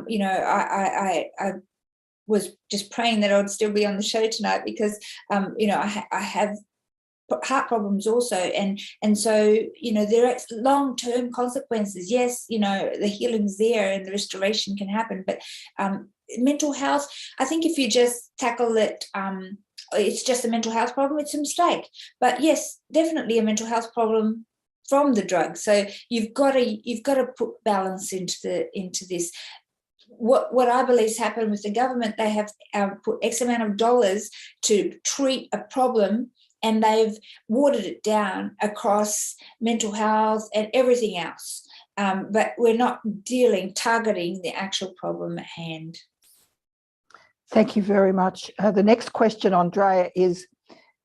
You know, I was just praying that I would still be on the show tonight because, you know, I have heart problems also, and so, you know, there are long-term consequences. Yes, you know, the healing's there and the restoration can happen, but mental health, I think if you just tackle it, it's just a mental health problem, it's a mistake. But yes, definitely a mental health problem from the drug. So you've got to put balance into this. What I believe has happened with the government, they have put X amount of dollars to treat a problem, and they've watered it down across mental health and everything else. But we're not targeting the actual problem at hand. Thank you very much. The next question, Andrea, is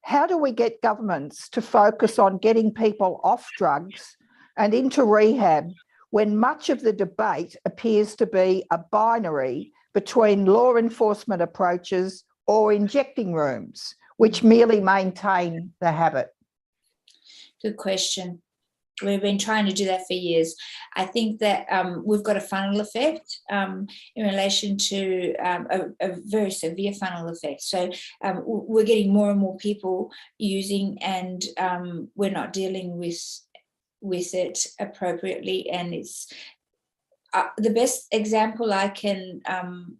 how do we get governments to focus on getting people off drugs and into rehab when much of the debate appears to be a binary between law enforcement approaches or injecting rooms, which merely maintain the habit? Good question. We've been trying to do that for years. I think that we've got a funnel effect in relation to a very severe funnel effect. So we're getting more and more people using, and we're not dealing with it appropriately. And it's the best example I can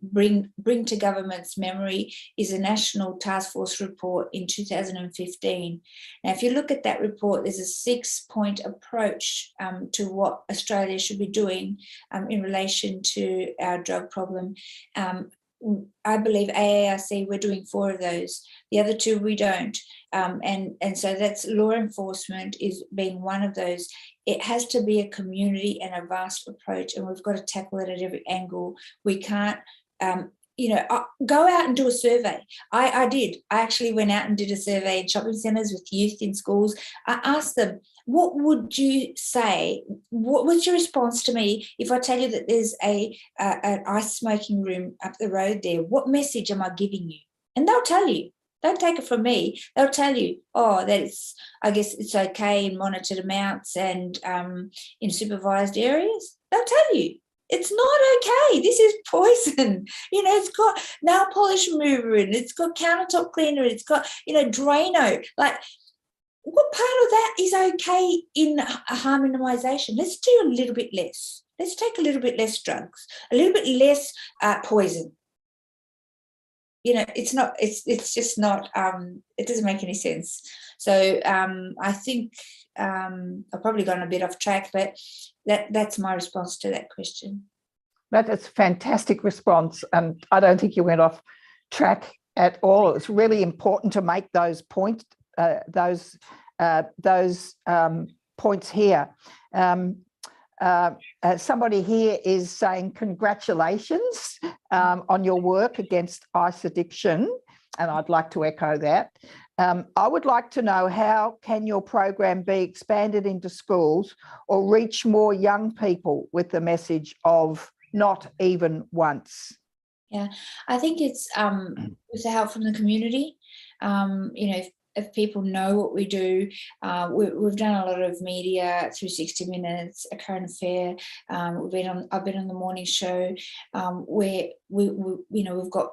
bring to government's memory is a National Task Force report in 2015. Now, if you look at that report, there's a 6-point approach to what Australia should be doing in relation to our drug problem. I believe AAIC, we're doing 4 of those. The other 2 we don't. And so that's law enforcement is being one of those. It has to be a community and a vast approach, and we've got to tackle it at every angle. We can't, you know, go out and do a survey. I did. I actually went out and did a survey in shopping centres with youth in schools. I asked them, what would you say? What's your response to me if I tell you that there's an ice smoking room up the road there? What message am I giving you? And they'll tell you. Don't take it from me. They'll tell you, oh, that it's, I guess it's okay in monitored amounts and in supervised areas. They'll tell you. It's not okay. This is poison. You know, it's got nail polish remover in it. It's got countertop cleaner. It's got, you know, Drano. Like, what part of that is okay in harm minimisation? Let's do a little bit less. Let's take a little bit less drugs, a little bit less poison. You know, it's just not, it doesn't make any sense. So I think I've probably gone a bit off track, but that's my response to that question. That is a fantastic response. And I don't think you went off track at all. It's really important to make those points, points here. Somebody here is saying congratulations on your work against ice addiction, and I'd like to echo that. I would like to know, how can your program be expanded into schools or reach more young people with the message of not even once? Yeah, I think it's with the help from the community. You know, if people know what we do, we've done a lot of media through 60 Minutes, A Current Affair. I've been on the morning show where we you know, we've got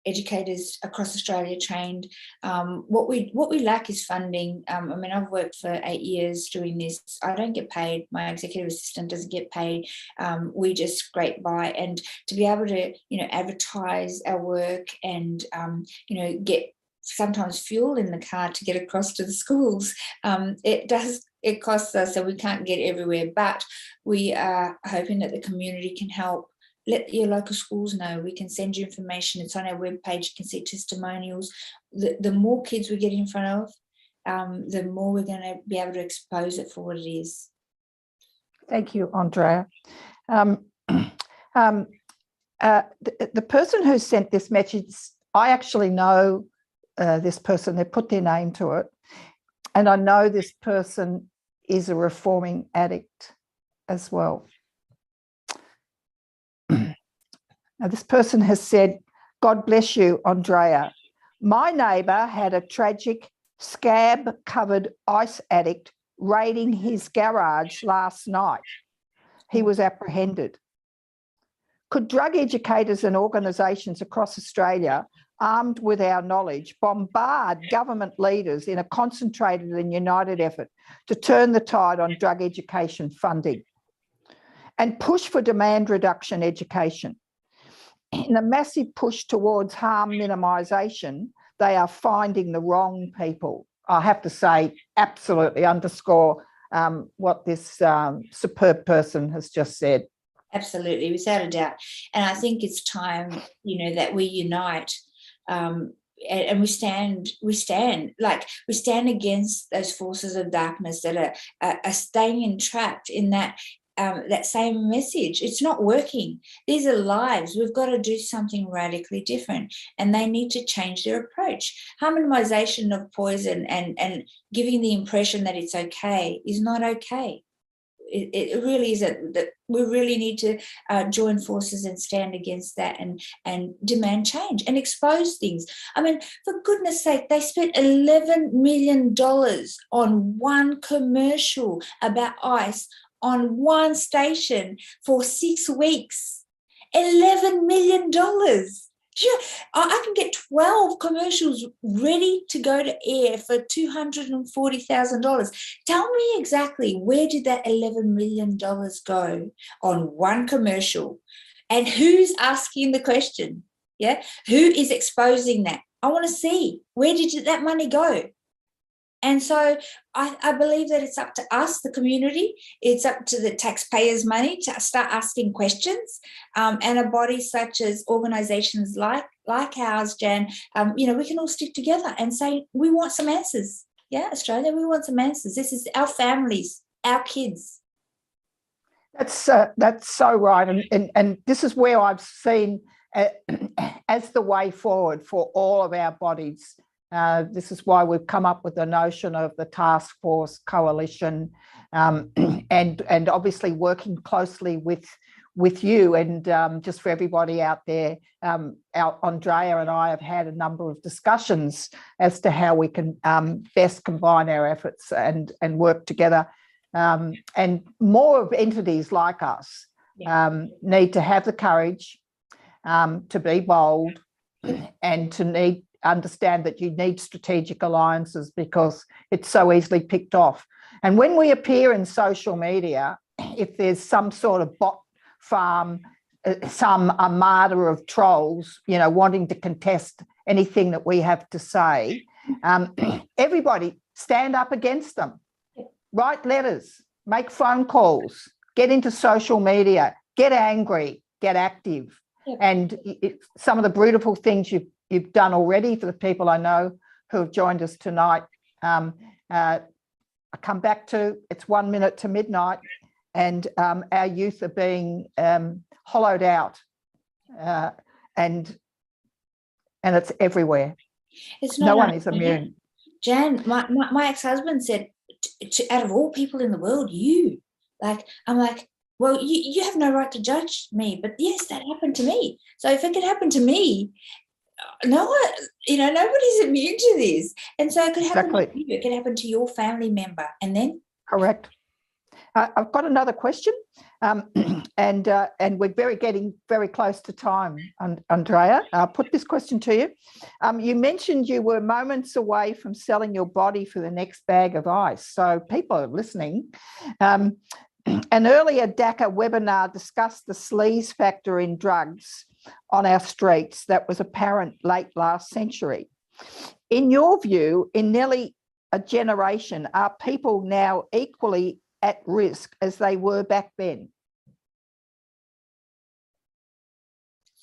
educators across Australia trained. What we lack is funding. I mean, I've worked for 8 years doing this. I don't get paid. My executive assistant doesn't get paid. We just scrape by, and to be able to, advertise our work and, get sometimes fuel in the car to get across to the schools. It costs us, so we can't get everywhere, but we are hoping that the community can help. Let your local schools know. We can send you information. It's on our webpage. You can see testimonials. The more kids we get in front of, the more we're going to be able to expose it for what it is. Thank you, Andréa. The person who sent this message, I actually know this person. They put their name to it. And I know this person is a reforming addict as well. Now, this person has said, God bless you, Andréa. My neighbour had a tragic scab-covered ice addict raiding his garage last night. He was apprehended. Could drug educators and organisations across Australia, armed with our knowledge, bombard government leaders in a concentrated and united effort to turn the tide on drug education funding and push for demand reduction education? In a massive push towards harm minimisation, they are finding the wrong people. I have to say, absolutely underscore what this superb person has just said. Absolutely, without a doubt. And I think it's time, that we unite and we stand against those forces of darkness that are staying entrapped in that same message. It's not working. These are lives. We've got to do something radically different, and they need to change their approach. Harm minimisation of poison and giving the impression that it's okay is not okay. It really isn't. That we really need to join forces and stand against that and demand change and expose things. I mean, for goodness sake, they spent $11 million on one commercial about ice on one station for 6 weeks. $11 million. I can get 12 commercials ready to go to air for $240,000. Tell me exactly, where did that $11 million go on one commercial? And who's asking the question? Yeah, who is exposing that? I want to see, where did that money go? And so I believe that it's up to us, the community, it's up to the taxpayers' money to start asking questions, and a body such as organisations like ours, Jan, we can all stick together and say, we want some answers. Yeah, Australia, we want some answers. This is our families, our kids. That's so right. And this is where I've seen as the way forward for all of our bodies. This is why we've come up with the notion of the task force coalition, and obviously working closely with you. And just for everybody out there, Andréa and I have had a number of discussions as to how we can best combine our efforts and work together. And more of entities like us need to have the courage to be bold and to understand that you need strategic alliances, because it's so easily picked off. And when we appear in social media, if there's some sort of bot farm, some armada of trolls, wanting to contest anything that we have to say, everybody stand up against them. Write letters, make phone calls, get into social media, get angry, get active. Yep. And some of the beautiful things you've done already for the people I know who have joined us tonight. I come back to, it's 1 minute to midnight, and our youth are being hollowed out, and it's everywhere. No one is immune. Jan, my ex-husband said, out of all people in the world, I'm like, well, you have no right to judge me, but yes, that happened to me. So if it could happen to me, nobody's immune to this. And so it could happen to you, it could happen to your family member. And then? Correct. I've got another question, and we're getting very close to time, Andrea. I'll put this question to you. You mentioned you were moments away from selling your body for the next bag of ice. So people are listening. An earlier Daca webinar discussed the sleaze factor in drugs on our streets that was apparent late last century. In your view, in nearly a generation, are people now equally at risk as they were back then?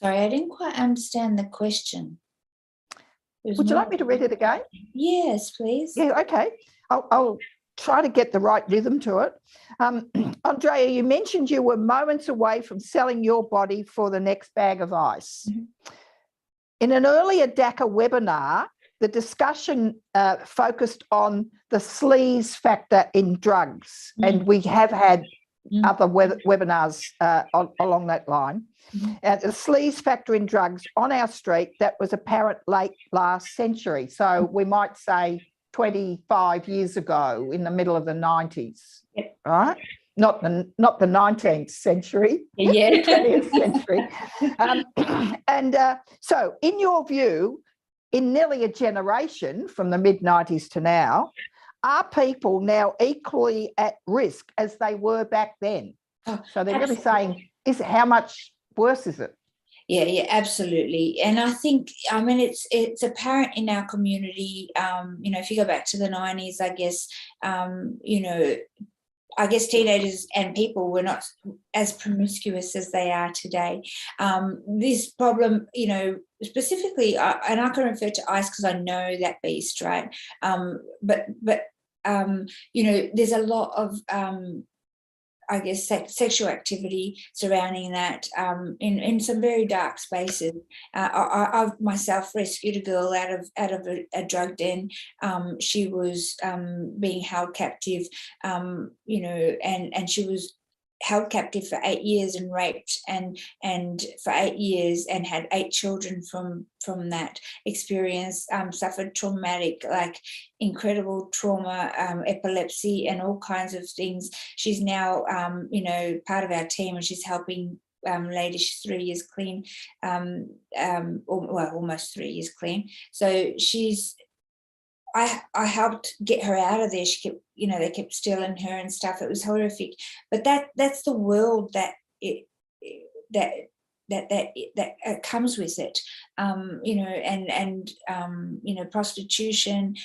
Sorry, I didn't quite understand the question. Would you like me to read it again? Yes, please. Yeah, okay. I'll try to get the right rhythm to it. Andrea, you mentioned you were moments away from selling your body for the next bag of ice. Mm-hmm. In an earlier Daca webinar, the discussion focused on the sleaze factor in drugs, and we have had other webinars along that line. The sleaze factor in drugs on our street that was apparent late last century. So we might say 25 years ago, in the middle of the 90s, yep. Right? Not the 19th century, yeah. 20th century. So in your view, in nearly a generation from the mid-90s to now, are people now equally at risk as they were back then? Oh, so they're absolutely. Really saying, how much worse is it? Yeah, absolutely. And I think, I mean, it's apparent in our community, if you go back to the 90s, I guess, I guess teenagers and people were not as promiscuous as they are today. This problem, specifically, and I can refer to ice because I know that beast, right? But there's a lot of I guess sexual activity surrounding that in some very dark spaces. I've myself rescued a girl out of a drug den. She was being held captive, and she was held captive for 8 years and raped and for 8 years and had 8 children from that experience, suffered traumatic, like incredible trauma, epilepsy and all kinds of things. She's now part of our team, and she's helping lady. She's 3 years clean, almost 3 years clean. So I helped get her out of there. She kept, they kept stealing her and stuff. It was horrific. But that's the world that comes with it, prostitution,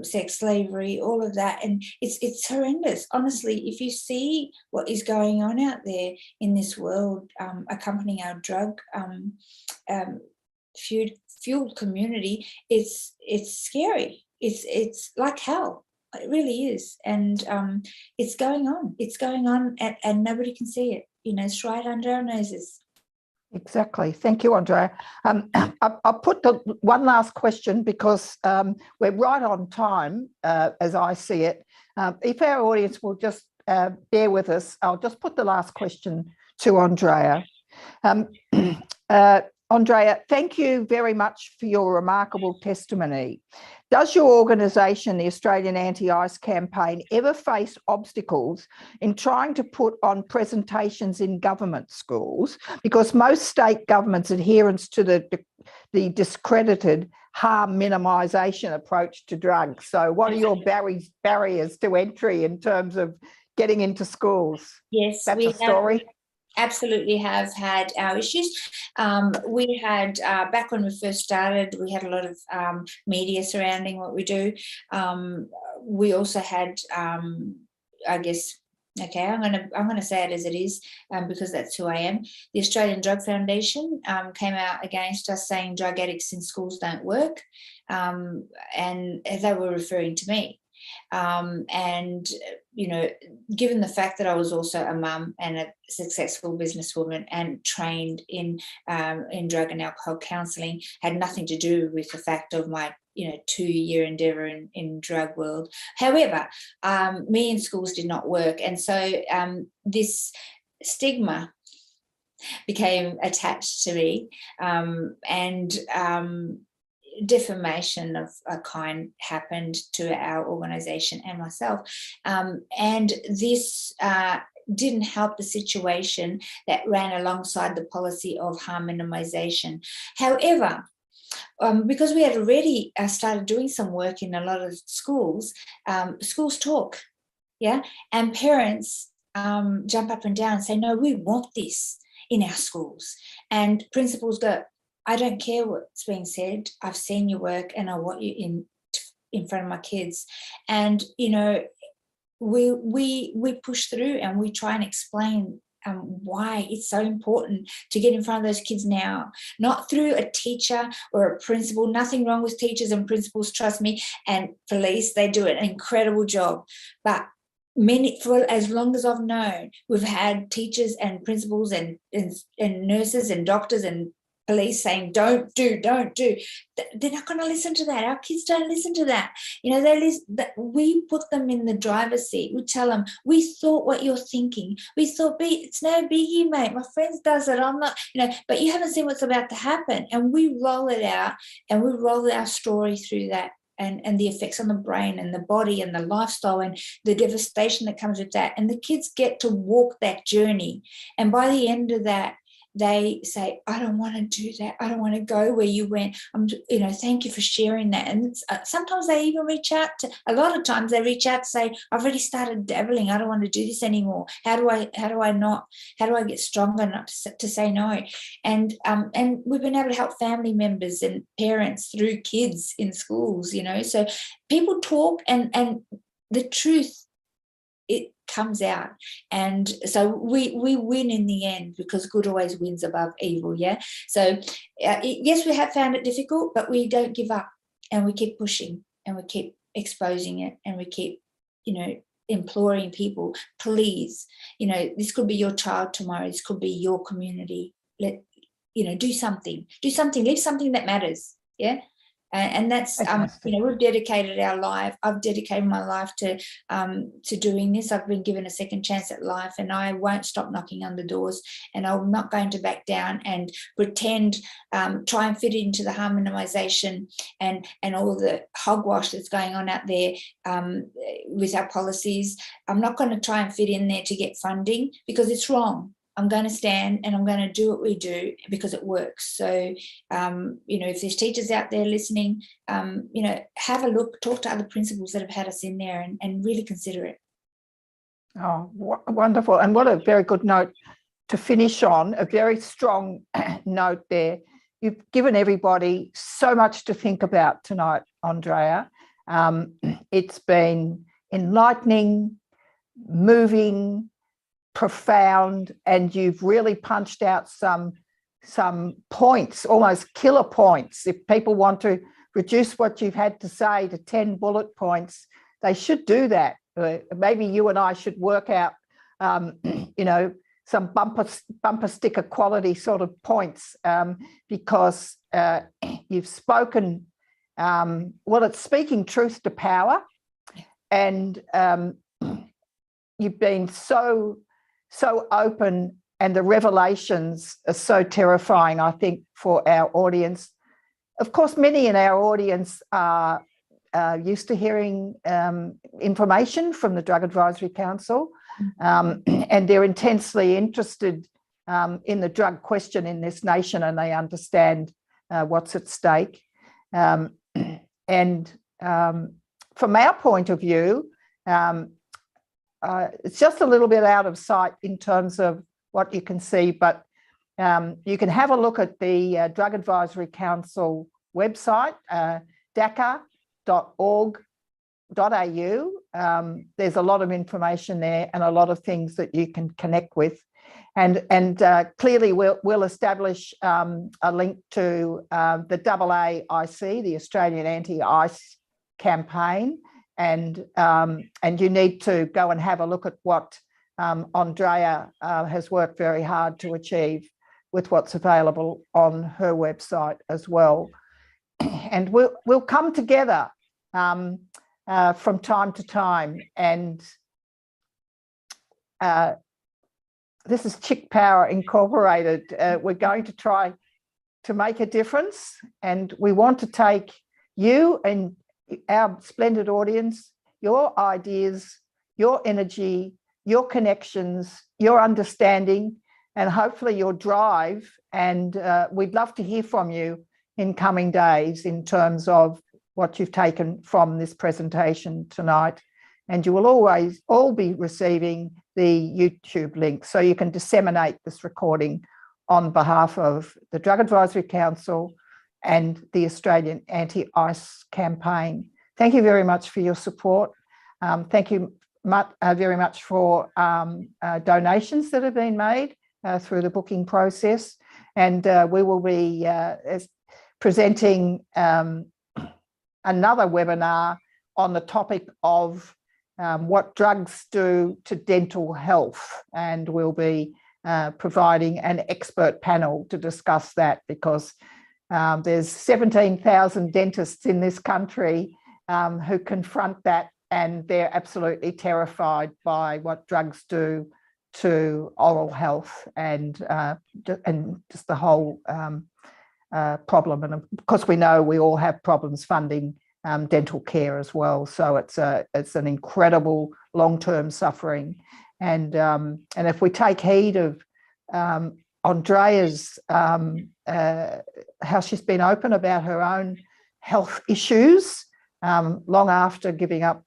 sex slavery, all of that, and it's horrendous. Honestly, if you see what is going on out there in this world, accompanying our drug fueled community, it's scary. It's like hell. It really is, and it's going on. It's going on, and nobody can see it. It's right under our noses. Exactly. Thank you, Andrea. I'll put the one last question because we're right on time, as I see it. If our audience will just bear with us, I'll just put the last question to Andrea. Andrea, thank you very much for your remarkable testimony. Does your organisation, the Australian Anti-Ice Campaign, ever face obstacles in trying to put on presentations in government schools? Because most state governments' adherence to the discredited harm minimisation approach to drugs. So what are your barriers to entry in terms of getting into schools? Yes, that's a story. Absolutely have had our issues. We had, back when we first started, we had a lot of media surrounding what we do. We also had, I guess, okay, I'm going to say it as it is, because that's who I am. The Australian Drug Foundation came out against us, saying drug addicts in schools don't work, and they were referring to me. And given the fact that I was also a mum and a successful businesswoman and trained in drug and alcohol counselling, had nothing to do with the fact of my 2-year endeavour in drug world. However, me in schools did not work, and so this stigma became attached to me, and defamation of a kind happened to our organisation and myself, and this didn't help the situation that ran alongside the policy of harm minimisation. However, because we had already started doing some work in a lot of schools, schools talk, yeah, and parents jump up and down and say, no, we want this in our schools. And principals go, I don't care what's being said. I've seen your work and I want you in front of my kids. And, you know, we push through and we try and explain why it's so important to get in front of those kids now, not through a teacher or a principal. Nothing wrong with teachers and principals, trust me, and police, they do an incredible job. But for as long as I've known, we've had teachers and principals and nurses and doctors and police saying, don't do. They're not going to listen to that. Our kids don't listen to that. You know, we put them in the driver's seat. We tell them, we thought what you're thinking. We thought, it's no biggie, mate. My friend does it. I'm not, you know, but you haven't seen what's about to happen. And we roll it out and we roll our story through that. And the effects on the brain and the body and the lifestyle and the devastation that comes with that. And the kids get to walk that journey. And by the end of that, they say, I don't want to do that. I don't want to go where you went. You know, thank you for sharing that. And sometimes they even a lot of times they reach out to say, I've already started dabbling. I don't want to do this anymore. How do I get stronger enough to say no? And we've been able to help family members and parents through kids in schools, you know, so people talk and the truth, it comes out. And so we win in the end because good always wins above evil. Yeah. So yes, we have found it difficult, but we don't give up and we keep pushing and we keep exposing it and we keep, you know, imploring people, please, you know, this could be your child tomorrow. This could be your community. Do something, leave something that matters. Yeah. And that's, you know, we've dedicated our life. I've dedicated my life to doing this. I've been given a second chance at life and I won't stop knocking on the doors and I'm not going to back down and pretend, try and fit into the harm minimisation and all the hogwash that's going on out there with our policies. I'm not going to try and fit in there to get funding because it's wrong. I'm going to stand and I'm going to do what we do because it works. So, you know, if there's teachers out there listening, you know, have a look, talk to other principals that have had us in there and really consider it. Oh, wonderful. And what a very good note to finish on, a very strong note there. You've given everybody so much to think about tonight, Andréa. It's been enlightening, moving, profound, and you've really punched out some points, almost killer points. If people want to reduce what you've had to say to 10 bullet points, they should do that. Maybe you and I should work out, you know, some bumper sticker quality sort of points because you've spoken, well, it's speaking truth to power, and you've been so open, and the revelations are so terrifying, I think, for our audience. Of course, many in our audience are used to hearing information from the Drug Advisory Council, and they're intensely interested in the drug question in this nation, and they understand what's at stake. And from our point of view, it's just a little bit out of sight in terms of what you can see, but you can have a look at the Drug Advisory Council website, daca.org.au. There's a lot of information there and a lot of things that you can connect with. And clearly we'll establish a link to the AAIC, the Australian Anti-ICE campaign. And you need to go and have a look at what Andréa has worked very hard to achieve with what's available on her website as well. And we'll come together from time to time. And this is Chick Power Incorporated. We're going to try to make a difference, and we want to take you and our splendid audience, your ideas, your energy, your connections, your understanding, and hopefully your drive. And we'd love to hear from you in coming days in terms of what you've taken from this presentation tonight. And you will always all be receiving the YouTube link, so you can disseminate this recording on behalf of the Drug Advisory Council and the Australian Anti-ICE campaign. Thank you very much for your support. Thank you very much for donations that have been made through the booking process. And we will be presenting another webinar on the topic of what drugs do to dental health. And we'll be providing an expert panel to discuss that, because there's 17,000 dentists in this country who confront that, and they're absolutely terrified by what drugs do to oral health and just the whole problem. And of course, we know we all have problems funding dental care as well. So it's an incredible long-term suffering. And if we take heed of Andrea's how she's been open about her own health issues long after giving up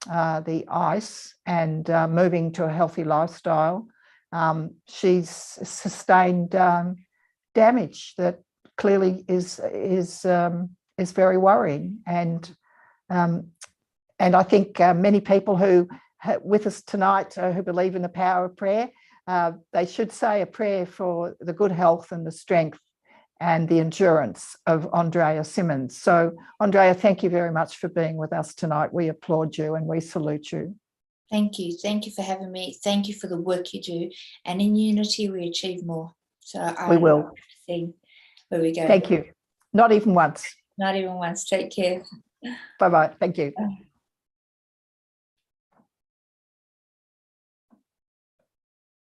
the ice and moving to a healthy lifestyle, she's sustained damage that clearly is very worrying. And I think many people who are with us tonight who believe in the power of prayer, they should say a prayer for the good health and the strength and the endurance of Andréa Simmons. So, Andréa, thank you very much for being with us tonight. We applaud you and we salute you. Thank you. Thank you for having me. Thank you for the work you do. And in unity, we achieve more. So we will. See where we go. Thank you. Not even once. Not even once. Take care. Bye-bye. Thank you. Bye.